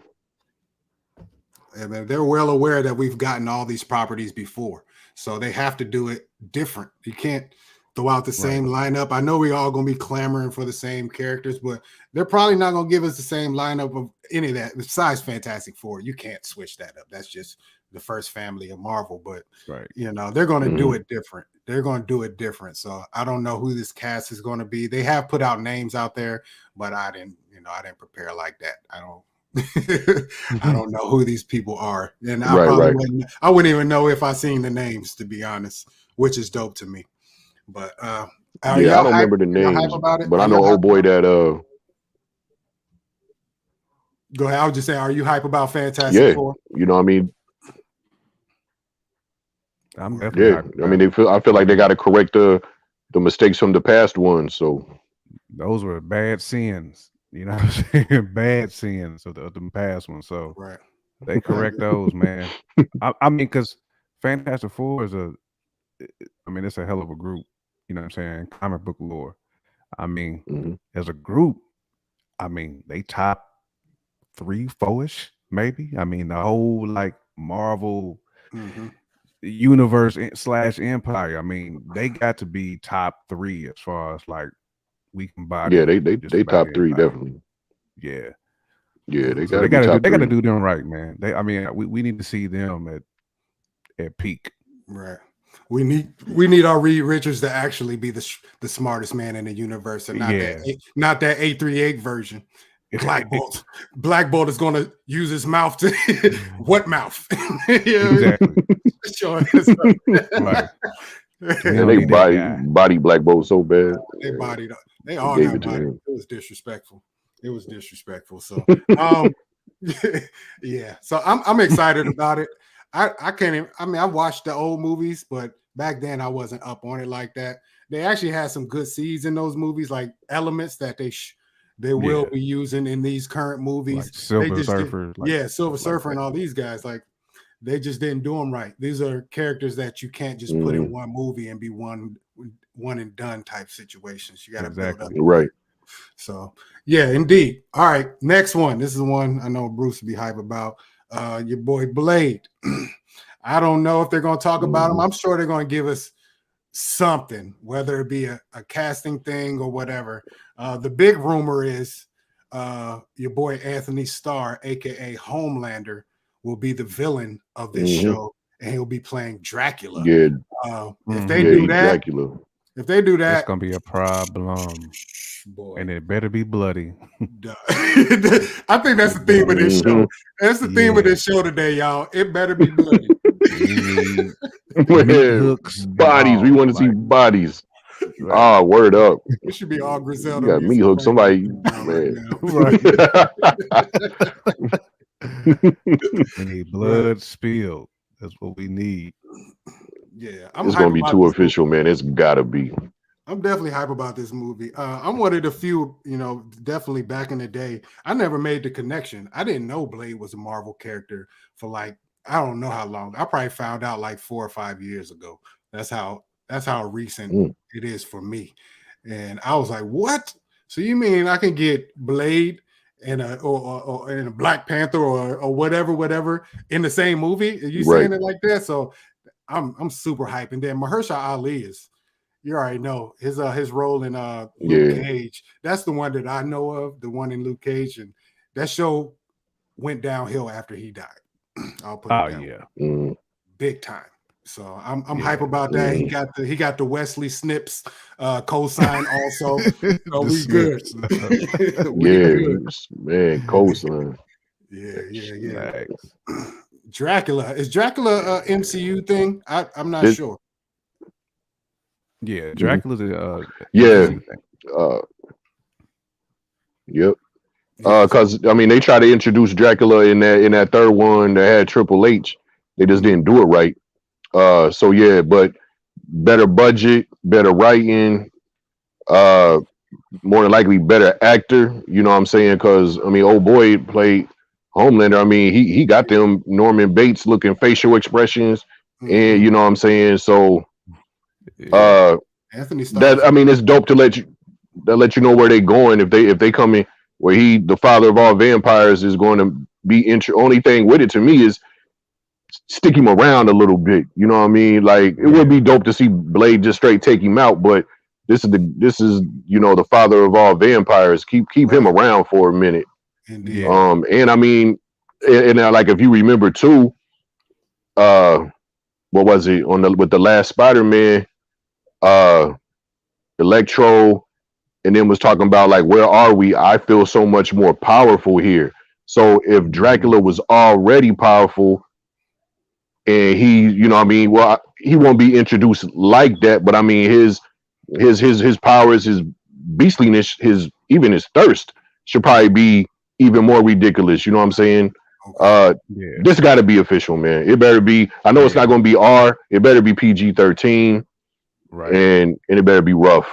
And they're well aware that we've gotten all these properties before, so they have to do it different. You can't throw out the same lineup. I know we all going to be clamoring for the same characters, but they're probably not going to give us the same lineup of any of that. Besides Fantastic Four, you can't switch that up. That's just the first family of Marvel. But you know, they're going to do it different. They're going to do it different. So I don't know who this cast is going to be. They have put out names out there, but I didn't prepare like that. I don't know who these people are, and I wouldn't even know if I seen the names, to be honest, which is dope to me. But I don't remember the names, but I know old boy that Go ahead. I was just saying, are you hype about Fantastic Four? You know what I mean? I'm definitely I mean, I feel like they got to correct the mistakes from the past ones. So those were bad sins, you know what I'm saying? Bad sins of the past ones. So they correct those, man. I mean, because Fantastic Four is it's a hell of a group. You know what I'm saying? Comic book lore. I mean, as a group, I mean, they top 3, 4-ish, maybe. I mean, the whole like Marvel universe / empire. I mean, they got to be top 3 as far as like we can buy. Yeah, they top 3 definitely. Yeah, they so got to do them right, man. I mean, we need to see them at peak. Right. We need our Reed Richards to actually be the smartest man in the universe, and not that 838 version. Black Bolt is going to use his mouth to what mouth? Exactly. They body Black Bolt so bad. They all got bodied. It was disrespectful. So yeah. So I'm excited about it. I can't even, I mean, I watched the old movies, but back then I wasn't up on it like that. They actually had some good seeds in those movies, like elements that they will be using in these current movies. Like Silver Surfer. Silver Surfer and all these guys, like they just didn't do them right. These are characters that you can't just put in one movie and be one and done type situations. You got to build up. Right. So yeah, indeed. All right, next one. This is the one I know Bruce will be hype about. Your boy Blade. I don't know if they're going to talk about him. I'm sure they're going to give us something, whether it be a casting thing or whatever. The big rumor is your boy Anthony Starr, aka Homelander, will be the villain of this show, and he'll be playing Dracula. Yeah. If they do that, Dracula. If they do that, it's gonna be a problem. Boy. And it better be bloody. I think that's the theme of this show. That's the theme of this show today, y'all. It better be bloody. Hooks, bodies. We want to see bodies. Right. Word up. It should be all Griselda. You got me hooked. Somebody, man. We need blood spilled. That's what we need. Yeah, it's gonna be too official, man. It's gotta be. I'm definitely hype about this movie. I'm one of the few, definitely back in the day, I never made the connection. I didn't know Blade was a Marvel character for like, I don't know how long. I probably found out like 4 or 5 years ago. That's how recent it is for me. And I was like, what? So you mean I can get Blade and a Black Panther or whatever in the same movie? Are you saying it like that? So I'm super hyped. And then Mahershala Ali is, you already know his role in Luke Cage. That's the one that I know of, the one in Luke Cage, and that show went downhill after he died. I'll put it down big time. So I'm hype about that. He got the Wesley Snipes cosign also. So we good. Good. Man, cosign. Yeah. Nice. Dracula. Is Dracula a MCU thing? I'm not sure. Yeah, Dracula's a yep. Because they try to introduce Dracula in that third one that had Triple H. They just didn't do it right. But better budget, better writing, more than likely better actor. You know what I'm saying? Because old boy played Homelander. He got them Norman Bates looking facial expressions, and you know what I'm saying. So. Anthony it's dope to let you know where they going if they come in where the father of all vampires is going to be only thing with it to me is stick him around a little bit, you know what I mean? Like it would be dope to see Blade just straight take him out, but this is the father of all vampires. Keep him around for a minute. Indeed. And like if you remember too, what was it with the last Spider-Man? Electro, and then was talking about like, where are we? I feel so much more powerful here. So if Dracula was already powerful, and he won't be introduced like that, but his powers, his beastliness, his thirst should probably be even more ridiculous. You know what I'm saying? This got to be official, man. It better be. I know it's not going to be R. It better be PG-13, right? And it better be rough,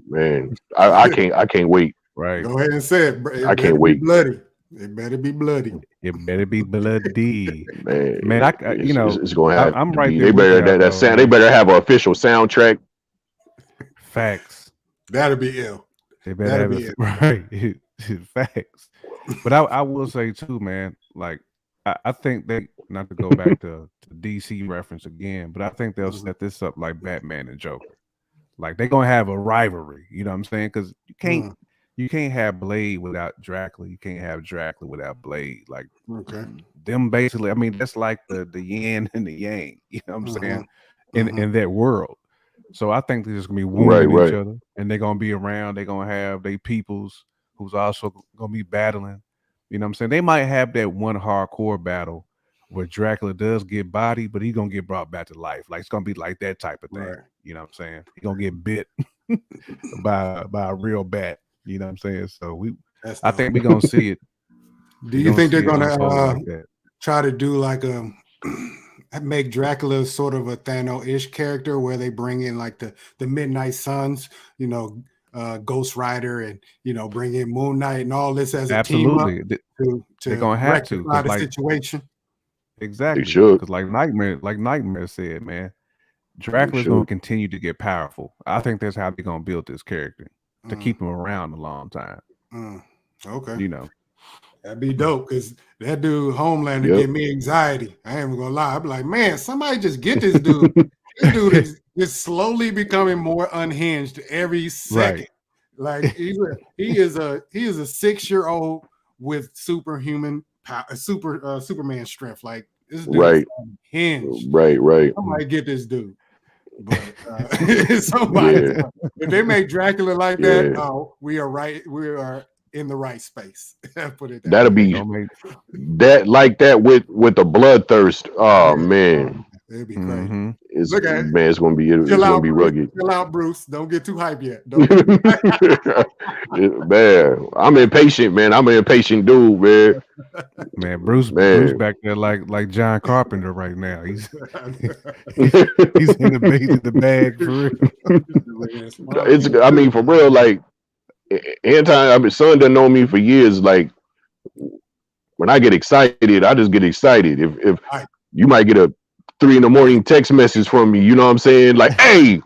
man. I can't wait. Right. Go ahead and say it. I can't wait. Bloody. It better be bloody. It better be bloody. Man, it's going to have. I'm right there. They better they better have an official soundtrack. Facts. That'll be ill. They better have right. Facts. But I will say too, man, like I think they, not to go back to DC reference again, but I think they'll set this up like Batman and Joker. Like they're gonna have a rivalry, you know what I'm saying? Because you can't have Blade without Dracula. You can't have Dracula without Blade. Like them basically, that's like the yin and the yang, you know what I'm saying? In that world. So I think they're just gonna be wounding each other, and they're gonna be around, they're gonna have their peoples who's also gonna be battling. You know what I'm saying? They might have that one hardcore battle where Dracula does get bodied, but he's gonna get brought back to life. Like it's gonna be like that type of thing. Right. You know what I'm saying? He's gonna get bit by a real bat. You know what I'm saying? So I think we're gonna see it. Do you think they're gonna try to do like make Dracula sort of a Thanos-ish character where they bring in like the Midnight Suns, Ghost Rider, and bring in Moon Knight and all this as a team up to they're gonna have to the situation. Exactly, because like Nightmare said, man, Dracula's gonna continue to get powerful. I think that's how they're gonna build this character to keep him around a long time. Okay, that'd be dope because that dude Homelander give me anxiety. I ain't even gonna lie. I'd be like, man, somebody just get this dude. This dude is slowly becoming more unhinged every second. Right. Like he is a 6-year-old with superhuman power, Superman strength. Like this dude is unhinged. Right. Somebody get this dude. But somebody, if they make Dracula like that, we are right. We are in the right space. Put it. That'll be that like that with the bloodthirst. Oh man. It'd be crazy. It's gonna be rugged. Chill out, Bruce. Don't get too hype yet. Man, I'm impatient, man. I'm an impatient dude, man. Man, Bruce back there like John Carpenter right now. He's in the bag for real. I mean, for real, like anytime. I mean, son done known me for years. Like when I get excited, I just get excited. If you might get a 3 a.m. text message from me, you know what I'm saying? Like, hey,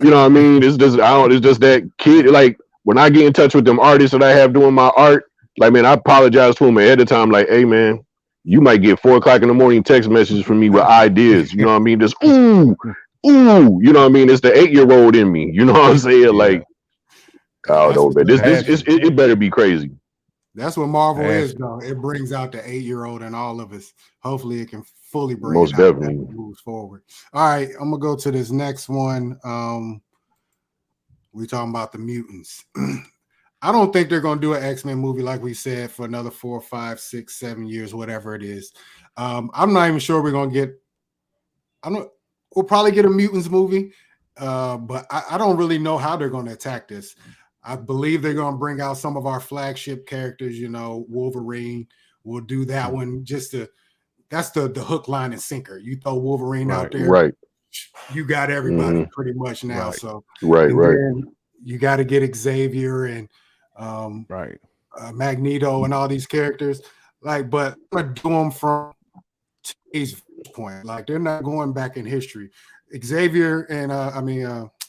you know what I mean? It's just it's just that kid. Like when I get in touch with them artists that I have doing my art, like man, I apologize to them ahead of time. Like, hey man, you might get 4 o'clock in the morning text messages from me with ideas. You know what I mean? Just ooh, you know what I mean? It's the 8-year-old in me. You know what I'm saying? Yeah. Like, I don't know, man. It better be crazy. That's what Marvel is, though. It brings out the 8-year-old in all of us. Hopefully, it can fully bring most it definitely out as it moves forward. All right, I'm gonna go to this next one. We're talking about the mutants. I don't think they're gonna do an X-Men movie like we said for another 4, 5, 6, 7 years, whatever it is. I'm not even sure we're gonna get. We'll probably get a mutants movie, but I don't really know how they're gonna attack this. I believe they're going to bring out some of our flagship characters, you know, Wolverine. We'll do that one that's the hook, line, and sinker. You throw Wolverine out there, right? You got everybody pretty much now. Right. So right. You got to get Xavier and Magneto and all these characters. Like, but I'm gonna do them from today's point. Like, they're not going back in history. Xavier and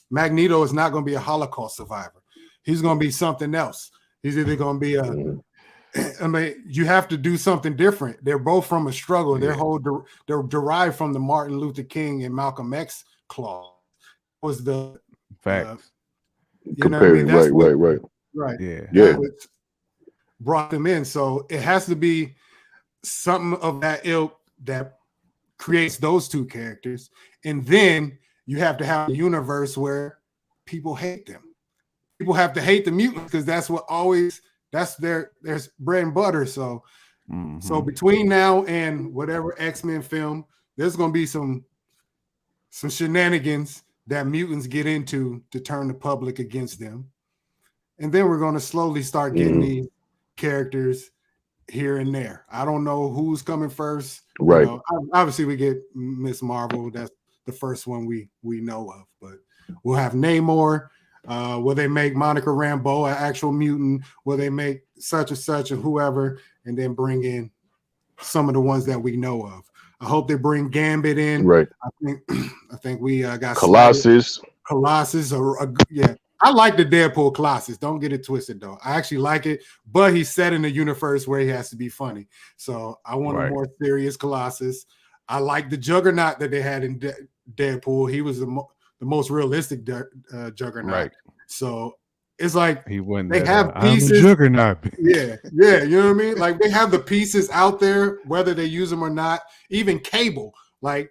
Magneto is not going to be a Holocaust survivor. He's going to be something else. He's either going to be you have to do something different. They're both from a struggle. They're derived from the Martin Luther King and Malcolm X clause. Was the facts. Right. Yeah. Brought them in. So it has to be something of that ilk that creates those two characters. And then you have to have a universe where people hate them. People have to hate the mutants because that's their bread and butter. So, so between now and whatever X-Men film, there's going to be some shenanigans that mutants get into to turn the public against them. And then we're going to slowly start getting these characters here and there. I don't know who's coming first. Right. You know, obviously, we get Miss Marvel. That's the first one we know of. But we'll have Neymar. Will they make Monica Rambeau an actual mutant? Will they make such and such and whoever, and then bring in some of the ones that we know of? I hope they bring Gambit in. Right. I think we got Colossus. Colossus, yeah. I like the Deadpool Colossus. Don't get it twisted, though. I actually like it, but he's set in a universe where he has to be funny. So I want a more serious Colossus. I like the Juggernaut that they had in Deadpool. He was the most realistic Juggernaut. Right. So it's like they have pieces. Juggernaut. Yeah, you know what I mean? Like they have the pieces out there, whether they use them or not. Even Cable, like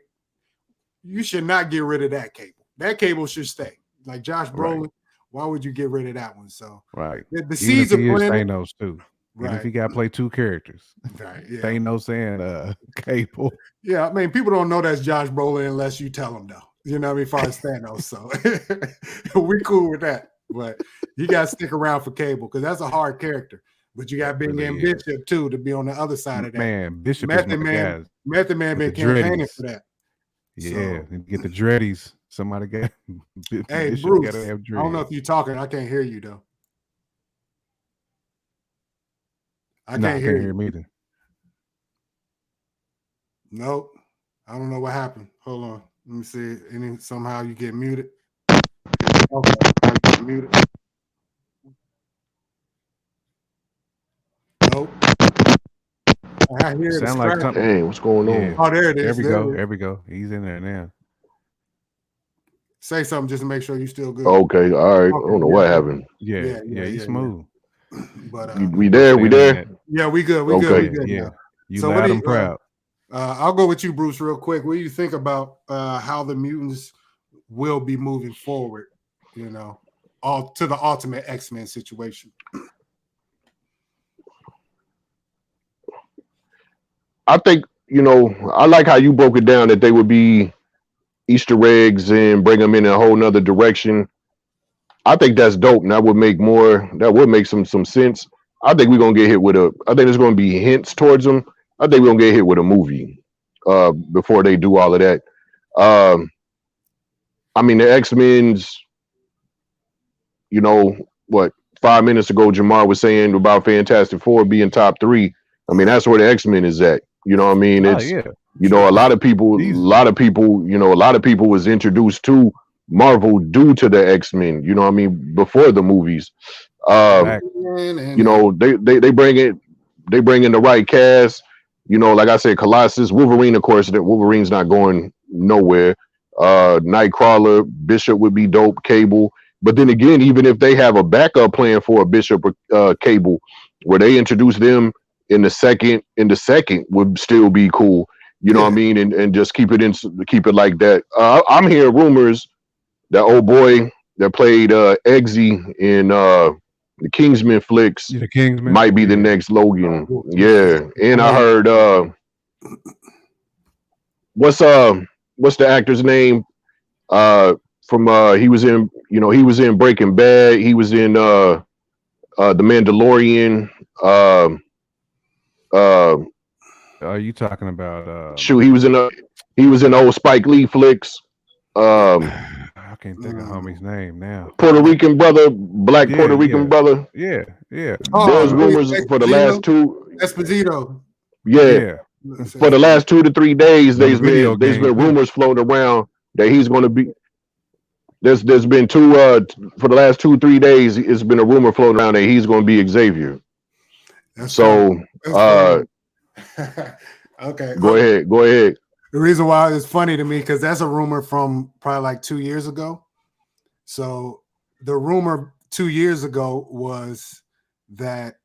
you should not get rid of that Cable. That Cable should stay. Like Josh Brolin, why would you get rid of that one? So the seeds of Thanos too. Even if you got to play two characters, Thanos and Cable. Yeah, I mean, people don't know that's Josh Brolin unless you tell them, though. You know what I mean? As far as Thanos, so we cool with that. But you got to stick around for Cable because that's a hard character. But you got Big and Bishop too to be on the other side of that. Man, Bishop Method Man been campaigning for that. Yeah, and get the dreadies. Somebody got. Hey, Bruce. I don't know if you're talking. I can't hear you though. I can't hear me either. Nope. I don't know what happened. Hold on. Let me see. Somehow you get muted. Okay. I get muted. Nope. I hear it. Sound like something. Hey, what's going on? Yeah. Oh, there it is. There we go. He's in there now. Say something just to make sure you're still good. Okay. All right. Okay. I don't know what happened. Yeah. He's smooth. But we there? Yeah, we good. We good. Yeah. You so loud and proud. I'll go with you, Bruce, real quick. What do you think about how the mutants will be moving forward? You know, all to the ultimate X-Men situation. I think, I like how you broke it down that they would be Easter eggs and bring them in a whole nother direction. I think that's dope, and that would make some sense. I think we're gonna get hit with I think there's gonna be hints towards them. I think we're gonna get hit with a movie before they do all of that. I mean, the X-Men's, you know, what 5 minutes ago Jamar was saying about Fantastic Four being top 3. I mean, that's where the X-Men is at. You know what I mean? It's you know, a lot of people was introduced to Marvel due to the X-Men, you know what I mean, before the movies. You know, they bring in the right cast. You know, like I said, Colossus, Wolverine, of course, that Wolverine's not going nowhere. Nightcrawler, Bishop would be dope, Cable. But then again, even if they have a backup plan for a Bishop Cable, where they introduce them in the second would still be cool. You know what I mean? And just keep it like that. I'm hearing rumors that old boy that played Eggsy in the Kingsman flicks might be the next Logan. Yeah. And I heard what's the actor's name? From he was in Breaking Bad, he was in The Mandalorian. Are you talking about shoot, he was in the old Spike Lee flicks. I can't think of homie's name now. Puerto Rican brother, black Puerto Rican brother. Yeah. There's rumors for the last 2 Esposito. Yeah. For the last 2 to 3 days, there's been rumors floating around that he's going to be. There's been for the last 2-3 days. It's been a rumor floating around that he's going to be Xavier. Okay. Go ahead. The reason why it's funny to me because that's a rumor from probably like 2 years ago. So the rumor 2 years ago was that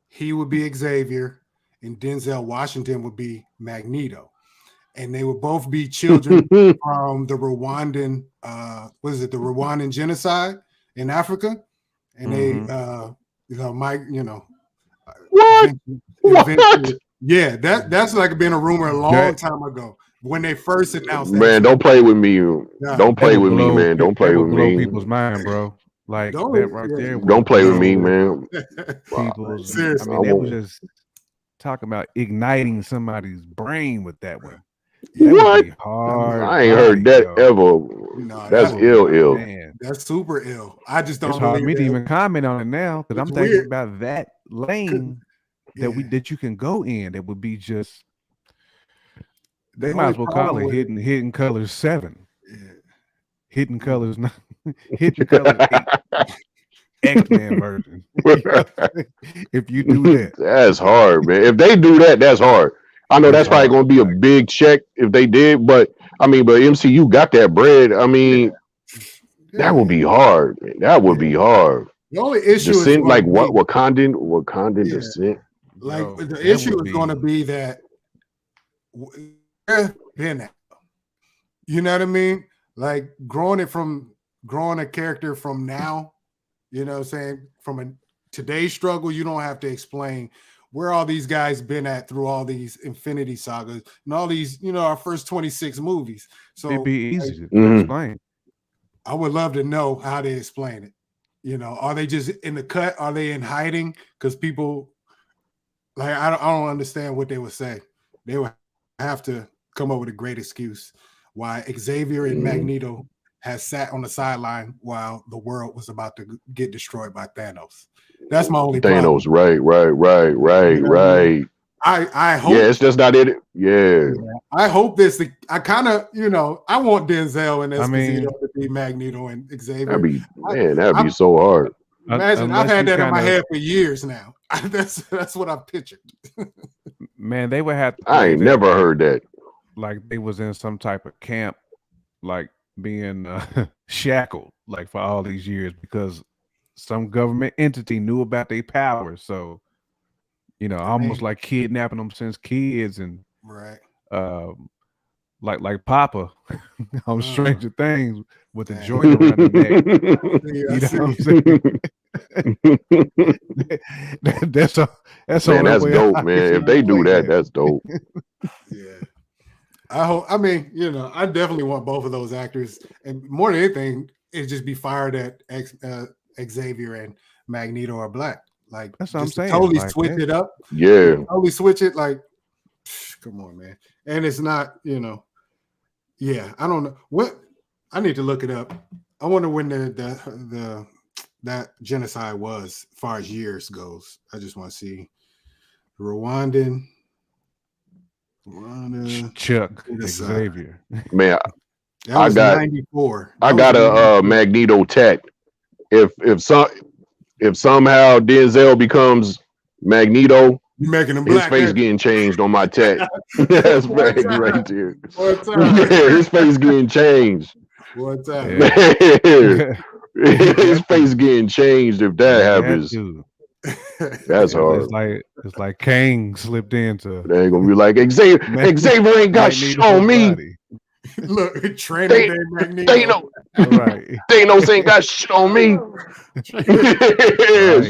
he would be Xavier and Denzel Washington would be Magneto, and they would both be children from the Rwandan, the Rwandan genocide in Africa, and they, what? Yeah, that's like been a rumor a long time ago when they first announced that. Man, don't play with me. Don't play with me, man. Don't play with me. People's mind, bro. Like that right there. Don't play with me, man. Seriously, I mean, they were just talking about igniting somebody's brain with that one. What? I ain't heard that ever. No, that's ill. Man. That's super ill. I just don't. It's hard for me to even comment on it now because I'm thinking about that lane that you can go in. That would be just. They might as well call it Hidden Colors 7. Yeah. Hidden Colors 9. Hidden Colors 8. X-Men version. If you do that. That's hard, man. If they do that, that's hard. I know that's probably going to be a big check if they did, but MCU got that bread. I mean, that would be hard. Man. That would be hard. The only issue Descent, is like what Wakandan Descent. Like the issue is going to be that you know what I mean? Like growing a character from now, you know what I'm saying? From a today's struggle, you don't have to explain where all these guys been at through all these Infinity Sagas and all these, our first 26 movies. So it'd be easy to explain. I would love to know how they explain it. Are they just in the cut? Are they in hiding? Because people I don't understand what they would say. They would have to come up with a great excuse why Xavier and Magneto has sat on the sideline while the world was about to get destroyed by Thanos. That's my only problem. Thanos, right. I hope. Yeah, it's just not it. Yeah. I hope this. I kind of, I want Denzel and Esposito to be Magneto and Xavier. That'd be so hard. Imagine I've had that in my head for years now. That's what I pictured. Man, they would have to. I ain't never heard that. Like they was in some type of camp, like being shackled, like for all these years because some government entity knew about their powers. So, almost like kidnapping them since kids and right. Like Papa on Stranger Things with the joint around the neck. That's dope, man. If they do that, that's dope. Yeah. I hope. I definitely want both of those actors, and more than anything, it just be fired at Xavier and Magneto are black. Like that's what I'm saying. Totally like, switch it up. Yeah. Totally switch it. Like, come on, man. And it's not, you know. Yeah, I don't know what. I need to look it up. I wonder when that genocide was, as far as years goes. I just want to see Rwandan. Chuck Xavier. Man, that was 94. I got a Magneto tat. If somehow Denzel becomes Magneto, you making him his black, face getting changed on my tat. That's right there. Yeah, his face getting changed. What's up? Yeah. His face getting changed if that happens. That's hard. It's like Kang slipped into. They ain't gonna be like Xavier ain't got shit on me. Look, training Magneto. Thanos ain't got shit on me.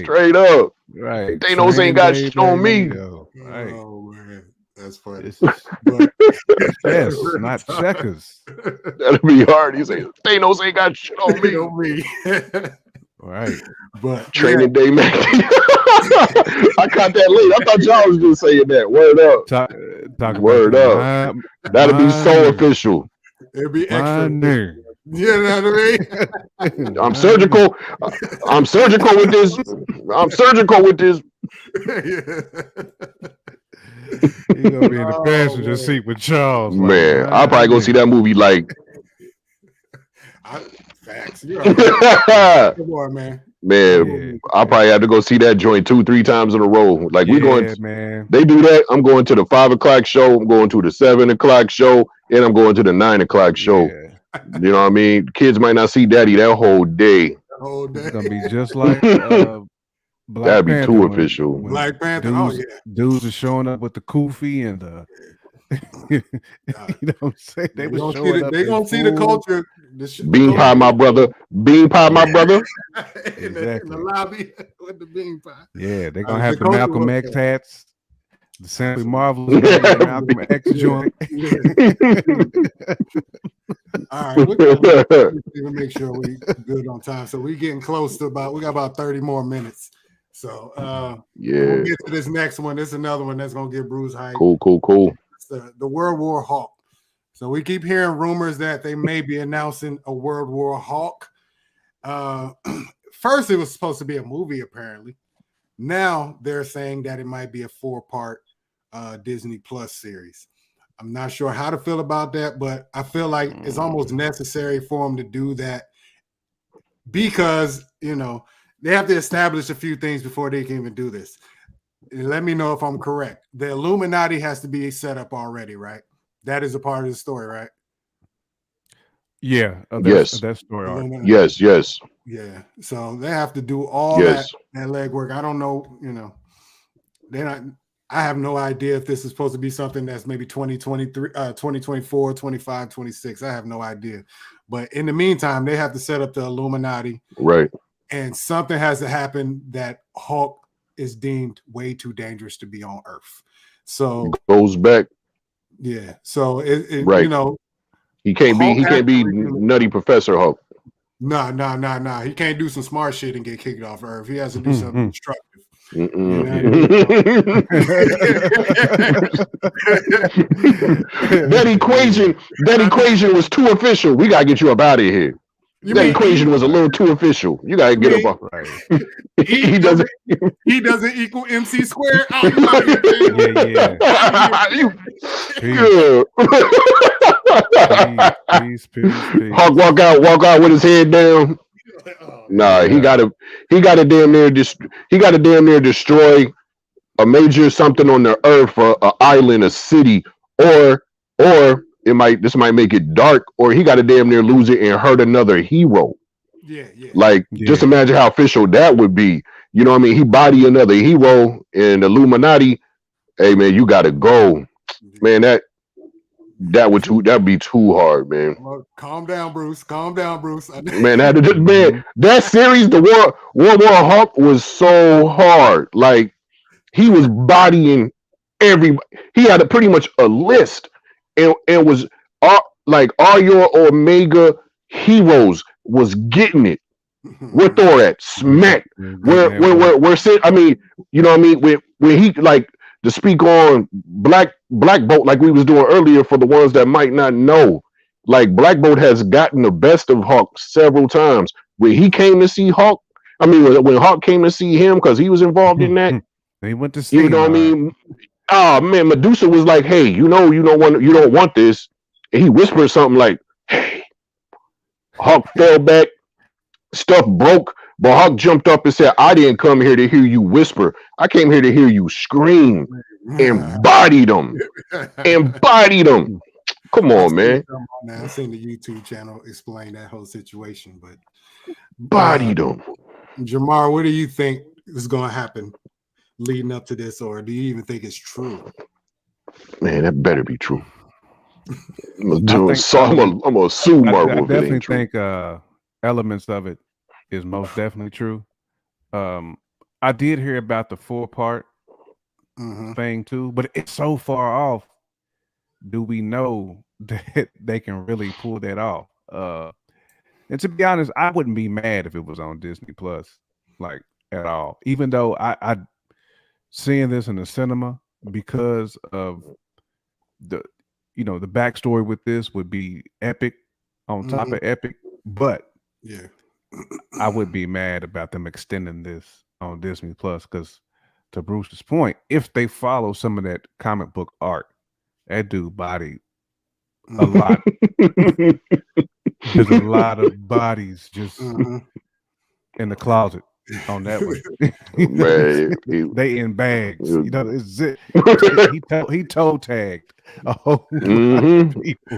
Straight up. Right. Thanos ain't got shit on me. Right. Oh man, that's funny. Yes, not checkers. That'll be hard. You say Thanos ain't got shit on me. Right. But training day Magneto. I caught that late. I thought y'all was just saying that. Word up. Talk Word up. That'll be so official. It'll be extra. You know what I mean? I'm surgical. I'm surgical with this. I'm surgical with this. You're gonna be in the passenger seat with Charles. Man, I'll probably go see that movie like. Facts. You're right. Come on, man. Man, I'll probably have to go see that joint 2-3 times in a row. Like we going, man. They do that. I'm going to the 5 o'clock show. I'm going to the 7 o'clock show, and I'm going to the 9 o'clock show. Yeah. You know what I mean? Kids might not see Daddy that whole day. It's gonna be just like Black That'd be Panther too official. When Black Panther. Dudes are showing up with the kufi and the. You know what I'm saying? They gonna see the culture. Bean pie, my brother. Bean pie, my brother. in the lobby with the bean pie. Yeah, they're gonna have the Malcolm X hats, the Simply Marvelous Malcolm X joint. All right, we're gonna make sure we good on time. So we getting close to we got about 30 more minutes. So we'll get to this next one. This is another one that's gonna get Bruce hype. Cool. The World War Hulk. So we keep hearing rumors that they may be announcing a World War Hulk. First, it was supposed to be a movie, apparently. Now they're saying that it might be a 4-part Disney Plus series. I'm not sure how to feel about that, but I feel like it's almost necessary for them to do that because, you know, they have to establish a few things before they can even do this. Let me know if I'm correct. The Illuminati has to be set up already, right? That is a part of the story, right? Yeah. Yes. That story arc. Yes. Yeah. So they have to do all that legwork. I don't know, you know, they're not. I have no idea if this is supposed to be something that's maybe 2023, 2024, 25, 26. I have no idea. But in the meantime, they have to set up the Illuminati. Right. And something has to happen that Hulk is deemed way too dangerous to be on Earth. So goes back. Yeah. So right. You know, he can't be Nutty Professor Hulk. No. He can't do some smart shit and get kicked off Earth. He has to do something destructive. You know? that equation was too official. We gotta get you up out of here. That equation was a little too official. You gotta get up. Right. He doesn't equal MC squared. Peace. Hulk walk out with his head down. Nah, he gotta damn near destroy a major something on the Earth, a island, a city, or this might make it dark, or he got to damn near lose it and hurt another hero. Yeah. Just imagine how official that would be. You know what I mean? He body another hero in Illuminati. Hey man, you gotta go, man. That'd be too hard, man. Well, calm down, Bruce. Man, that series, the World War Hulk, was so hard. Like he was bodying everybody. He had pretty much a list. And was like all your Omega heroes was getting it. Where Thor at? Smack. Where sit? I mean, you know what I mean? When he like to speak on Black Bolt, like we was doing earlier, for the ones that might not know, like Black Bolt has gotten the best of Hawk several times. When he came to see Hawk, I mean, when Hawk came to see him, because he was involved in that. He went to see. You know what I mean? Oh man, Medusa was like, "Hey, you don't want this," and he whispered something like, "Hey." Hawk fell back. Stuff broke, but Hawk jumped up and said, "I didn't come here to hear you whisper. I came here to hear you scream." Embodied them. Come on, man. I've seen the YouTube channel explain that whole situation, but bodied them. Jamar, what do you think is going to happen leading up to this, or do you even think it's true? Man, that better be true. I'm gonna sue Marvel. I definitely think elements of it is most definitely true. I did hear about the 4-part thing too, but it's so far off. Do we know that they can really pull that off? And to be honest, I wouldn't be mad if it was on Disney Plus, like at all. Even though I seeing this in the cinema, because of the backstory with this would be epic on top of epic, but yeah, I would be mad about them extending this on Disney Plus, because to Bruce's point, if they follow some of that comic book art, that dude bodied a lot. There's a lot of bodies just in the closet on that one. They in bags. You know, it's it. He toe tagged a whole lot of people.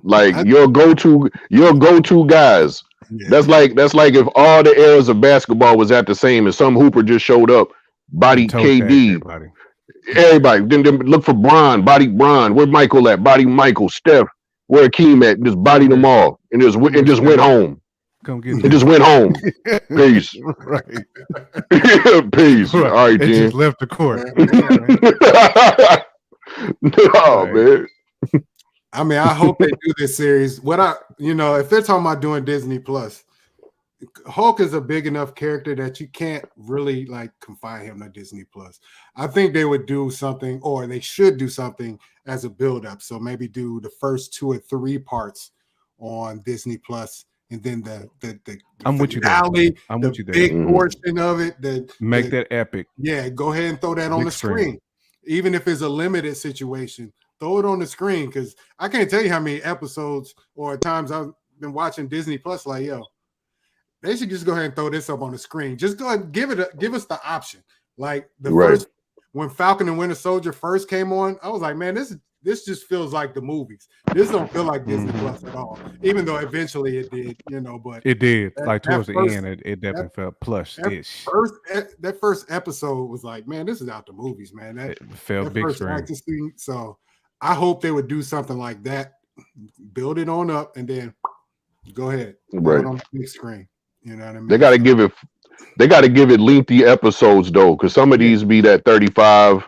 Like your go-to guys. Yeah. That's like if all the eras of basketball was at the same and some hooper just showed up, body KD. Everybody. Then look for Bron, body Bron. Where Michael at? Body Michael. Steph. Where Akeem at? Just body them all. And just went home. Come get it. Just went home. Peace. Right. Peace. All right, it just left the court. No, man. I mean, I hope they do this series. If they're talking about doing Disney Plus, Hulk is a big enough character that you can't really like confine him to Disney Plus. I think they would do something, or they should do something as a build-up. So maybe do the first 2 or 3 parts on Disney Plus, and then the I'm with you finale, there. I'm the with you there. big portion of it. Make that epic. Yeah, go ahead and throw that on the screen. Even if it's a limited situation, throw it on the screen, because I can't tell you how many episodes or times I've been watching Disney Plus. Like, yo, they should just go ahead and throw this up on the screen. Just go ahead and give us the option. Like first, when Falcon and Winter Soldier first came on, I was like, man, this just feels like the movies. This don't feel like Disney Plus at all. Even though eventually it did, but it did. Towards the end, it definitely felt plush-ish. That first episode was like, man, this is out the movies, man. It felt big screen. So I hope they would do something like that, build it on up, and then go ahead, put it on the big screen. You know what I mean? They got to give it lengthy episodes though, because some of these be that 35,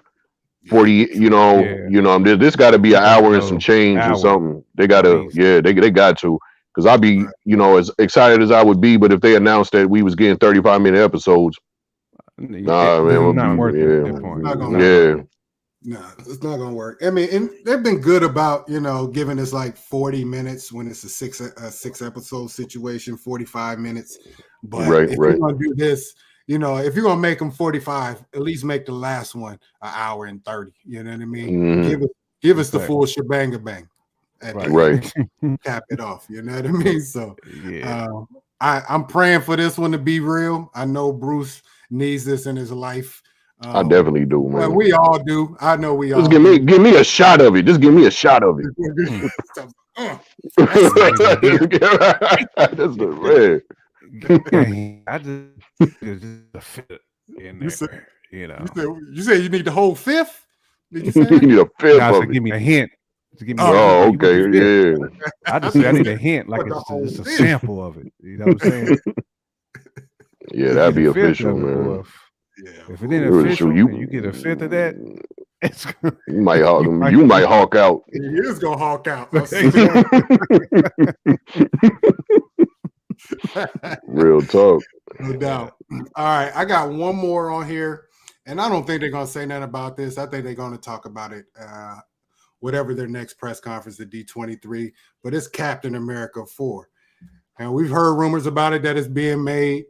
40. This got to be an hour and some change or something. They got to, they got to, because I'll be, as excited as I would be, but if they announced that we was getting 35-minute episodes, man, not worth it at that point. No, it's not gonna work. I mean, and they've been good about giving us like 40 minutes when it's a six episode situation, 45 minutes. But if you're gonna do this, if you're gonna make them 45, at least make the last one an hour and 30. You know what I mean? Give us the full shebang bang. Cap it off. You know what I mean? So I'm praying for this one to be real. I know Bruce needs this in his life. I definitely do, man. We all do. I know we all. Just give me a shot of it. Just give me a shot of it. That's the red. I just fit in there. You say you need the whole fifth? Did you say you need a fifth? No, give me a hint. Okay, yeah. I just say I need a hint, like it's a sample of it. You know what I'm saying? Yeah, that'd be official, man. Yeah. If it ain't official, you get a fifth of that. You might hawk out. He is gonna hawk out. Real talk. No doubt. All right, I got one more on here, and I don't think they're gonna say nothing about this. I think they're gonna talk about it, whatever their next press conference, the D23. But it's Captain America 4, and we've heard rumors about it that it's being made.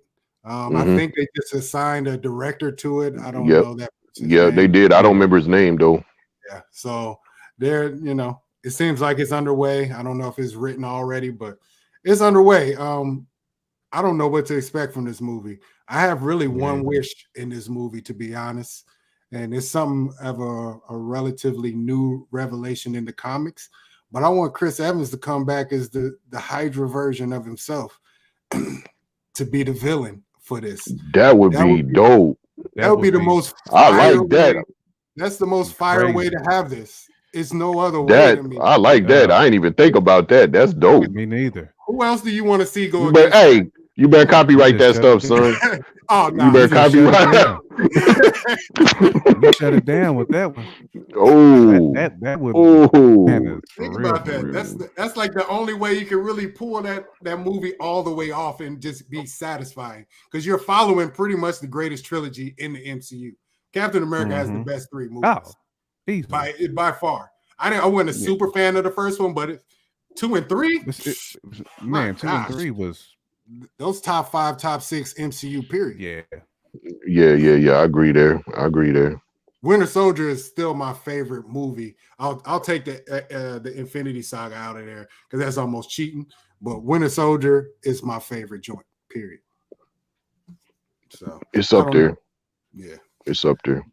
I think they just assigned a director to it. I don't know that. Yeah, they did. I don't remember his name though. Yeah, so there, it seems like it's underway. I don't know if it's written already, but it's underway. I don't know what to expect from this movie. I have really one wish in this movie, to be honest, and it's something of a relatively new revelation in the comics. But I want Chris Evans to come back as the Hydra version of himself to be the villain for this. That would be dope. That would be the most. I like that. That's the most fire way to have this. It's no other way to me. I like that. I ain't even think about that. That's dope. Me neither. Who else do you want to see go? But hey, you better copyright that stuff, son. Oh no, you better copyright that. You shut it down with that one. Oh, that would. Think about that. That's like the only way you can really pull that movie all the way off and just be satisfying, because you're following pretty much the greatest trilogy in the MCU. Captain America has the best 3 movies by far. I wasn't a super fan of the first one, but 2 and 3, 2 and 3 was those top 5, top 6 MCU period. Yeah. I agree there. Winter Soldier is still my favorite movie. I'll take the Infinity Saga out of there because that's almost cheating. But Winter Soldier is my favorite joint. Period. So it's up there. Yeah, it's up there.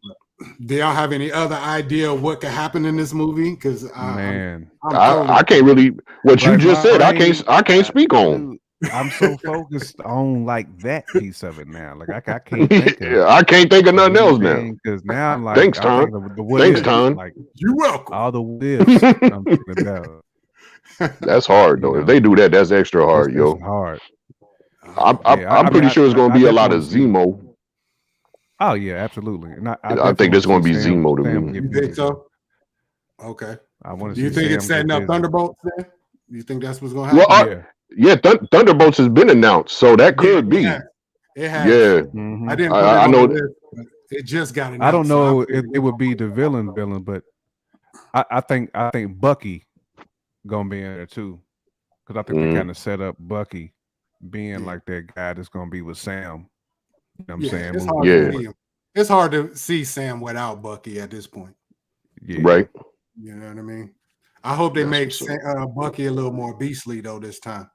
Do y'all have any other idea of what could happen in this movie? Because I can't really. What you just said, I can't speak on. I'm so focused on like that piece of it now. Like I can't think of I can't think of nothing else now. Because now I'm like, thanks, Tom. Thanks, Tom. Like, you're welcome. All the whips I'm thinking about. That's hard though. If they do that, that's extra hard, that's hard. I'm pretty sure it's going to be a lot of Zemo. Oh yeah, absolutely. And I think there's going to be Zemo to me. You think so? Okay. I want to. Do you think it's setting up Thunderbolts? Then? Do you think that's what's going to happen? Yeah, Thunderbolts has been announced, so that could be. It has. Yeah, I didn't. I know. It just got announced. I don't know if it would be the villain, but I think Bucky gonna be in there too, because I think they kind of set up Bucky being like that guy that's gonna be with Sam. You know what I'm saying? It's hard to see Sam without Bucky at this point. Yeah. Right. You know what I mean? I hope they make Bucky a little more beastly though this time.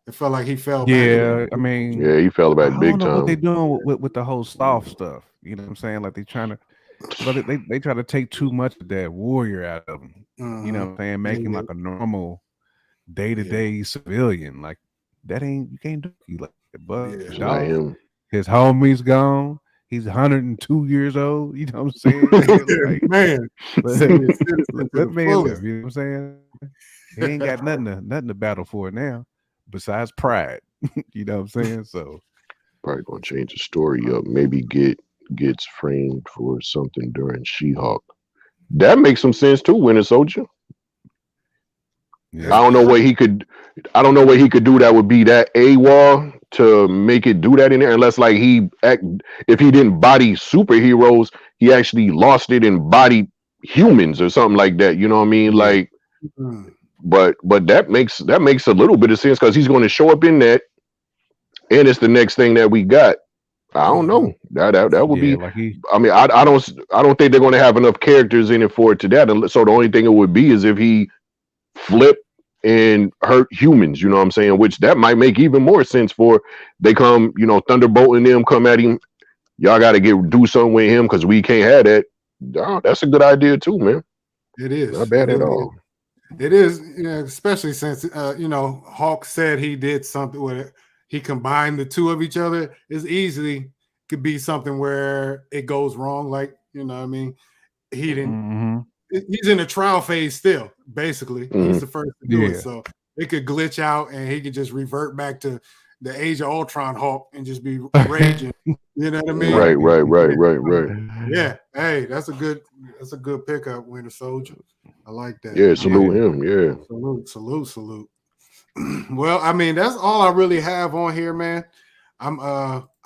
It felt like he fell back. Yeah, I mean, he fell back big time. I don't know what they're doing with the whole soft stuff. You know what I'm saying? Like they trying to, but they try to take too much of that warrior out of him. You know what I'm saying? Make him like a normal day-to-day civilian. Like that you can't do it like that. But dog, his homie's gone. He's 102 years old. You know what I'm saying? Like, man, that man live. You know what I'm saying? He ain't got nothing to battle for now, besides pride. You know what I'm saying? So probably gonna change the story up. Maybe gets framed for something during She-Hulk. That makes some sense too. Winter Soldier. Yeah. I don't know what he could do that would be that AWOL to make it do that in there, unless like if he didn't body superheroes, he actually lost it and bodied humans or something like that. You know what I mean? Like, but that makes a little bit of sense because he's going to show up in that, and it's the next thing that we got. I don't know. That would be. Like I mean, I don't think they're going to have enough characters in it for it to that. So the only thing it would be is if he flipped and hurt humans, you know what I'm saying? Which that might make even more sense for they come, Thunderbolt and them come at him. Y'all got to do something with him because we can't have that. Oh, that's a good idea too, man. It is not bad at all. It is, especially since Hulk said he did something with it. He combined the two of each other. It's easily could be something where it goes wrong. Like what I mean, he didn't. Mm-hmm. He's in the trial phase still, basically. He's the first to do it. So it could glitch out and he could just revert back to the Age of Ultron Hulk and just be raging. You know what I mean? Right. Yeah. Hey, that's a good pickup, Winter Soldier. I like that. Yeah, salute him. Yeah. Salute. Well, I mean, that's all I really have on here, man. I'm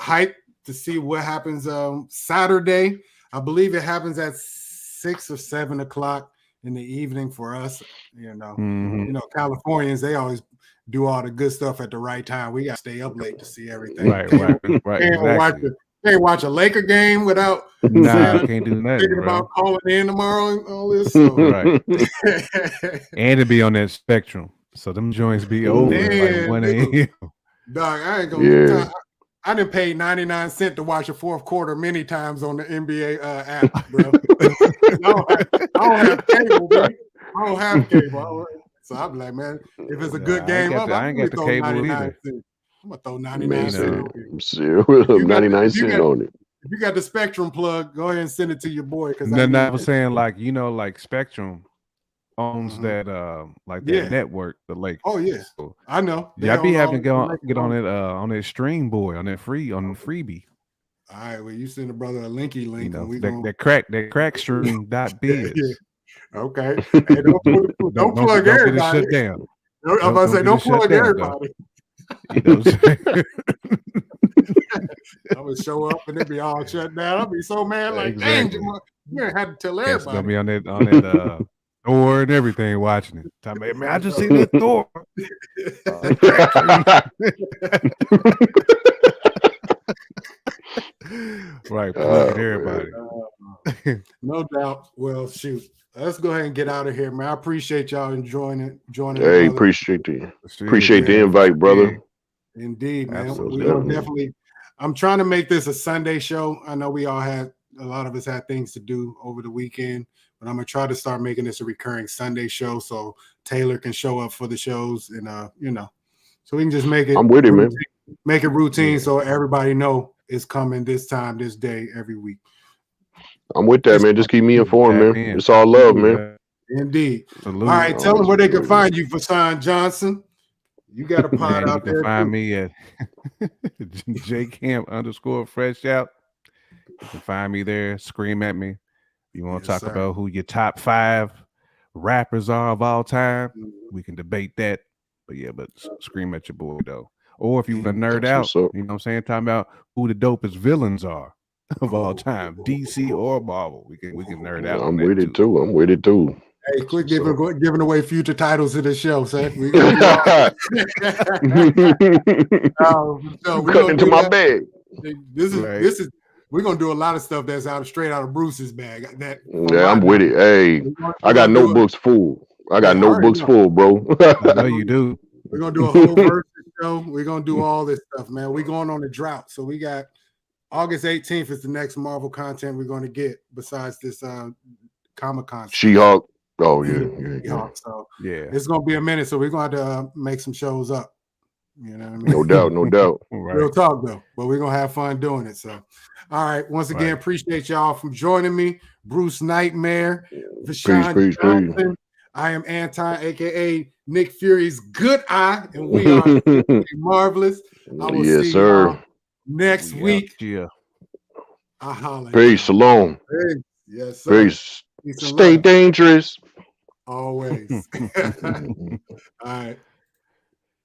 hyped to see what happens Saturday. I believe it happens at 6 or 7 o'clock in the evening for us. You know, Californians, they always do all the good stuff at the right time. We got to stay up late to see everything. Right. Exactly. Can't watch a Laker game without I can't do nothing, thinking about calling in tomorrow and all this. So. Right. And to be on that spectrum. So them joints be over like 1 a.m. Dog, I ain't gonna I didn't pay 99 cents to watch a fourth quarter many times on the NBA app, bro. I don't have cable, bro. I don't have cable. So I'm like, man, if it's a good game, I ain't got the cable either. I'm gonna throw 99 cents on it. 99 cents on it. If you got the Spectrum plug, go ahead and send it to your boy. Because I was saying, like, like Spectrum owns that that network, the Lake. Oh yeah, so, I know. I be having to get on it on that stream boy, on that freebie. All right, well, you send a brother a link. That crackstream.biz. Yeah. Okay. Hey, don't plug everybody. Shut down. I'm about to say, don't plug everybody. You know what I'm saying? I would show up and it'd be all shut down. I'd be so mad, like, dang, you had to tell everybody. Gonna be on that Thor and everything watching it. Man, I just seen that Thor. Right, plug everybody. No doubt. Well, shoot. Let's go ahead and get out of here, man. I appreciate y'all joining. Hey, appreciate the invite, brother. Indeed, man. We gonna definitely. I'm trying to make this a Sunday show. I know a lot of us had things to do over the weekend, but I'm gonna try to start making this a recurring Sunday show so Taylor can show up for the shows and so we can just make it. I'm with it, man. Make it routine so everybody know it's coming this time, this day, every week. I'm with that, man. Just keep me informed, man. It's all love, man. Indeed. All right, tell them where they can find you, Vashawn Johnson. You got a pod out there. You can find me at jcamp_fresh-out. You can find me there. Scream at me. You want to talk about who your top 5 rappers are of all time? We can debate that. But scream at your boy, though. Or if you want to nerd out, you know what I'm saying? Talking about who the dopest villains are of all time, DC or Marvel. We can nerd out. I'm with it too. Hey, quick giving away future titles of the show, son. We Cut into my bag. This is we're gonna do a lot of stuff that's straight out of Bruce's bag. I'm with it. Hey, I got notebooks full. I got notebooks full, bro. I know you do. We're gonna do a whole versus show. We're gonna do all this stuff, man. We're going on a drought, so we got August 18th is the next Marvel content we're going to get besides this Comic-Con. She-Hulk. Oh, yeah. So it's going to be a minute, so we're going to have to make some shows up. You know what I mean? No doubt. Right. Real talk, though. But we're going to have fun doing it. So, all right. Once again, appreciate y'all from joining me. Bruce Nightmare. Vashawn Johnson. I am Anton, a.k.a. Nick Fury's good eye, and we are Marvelous. I will see y'all next week. Yeah. Peace. Shalom. Yes, sir. Peace. Stay dangerous. Always. All right.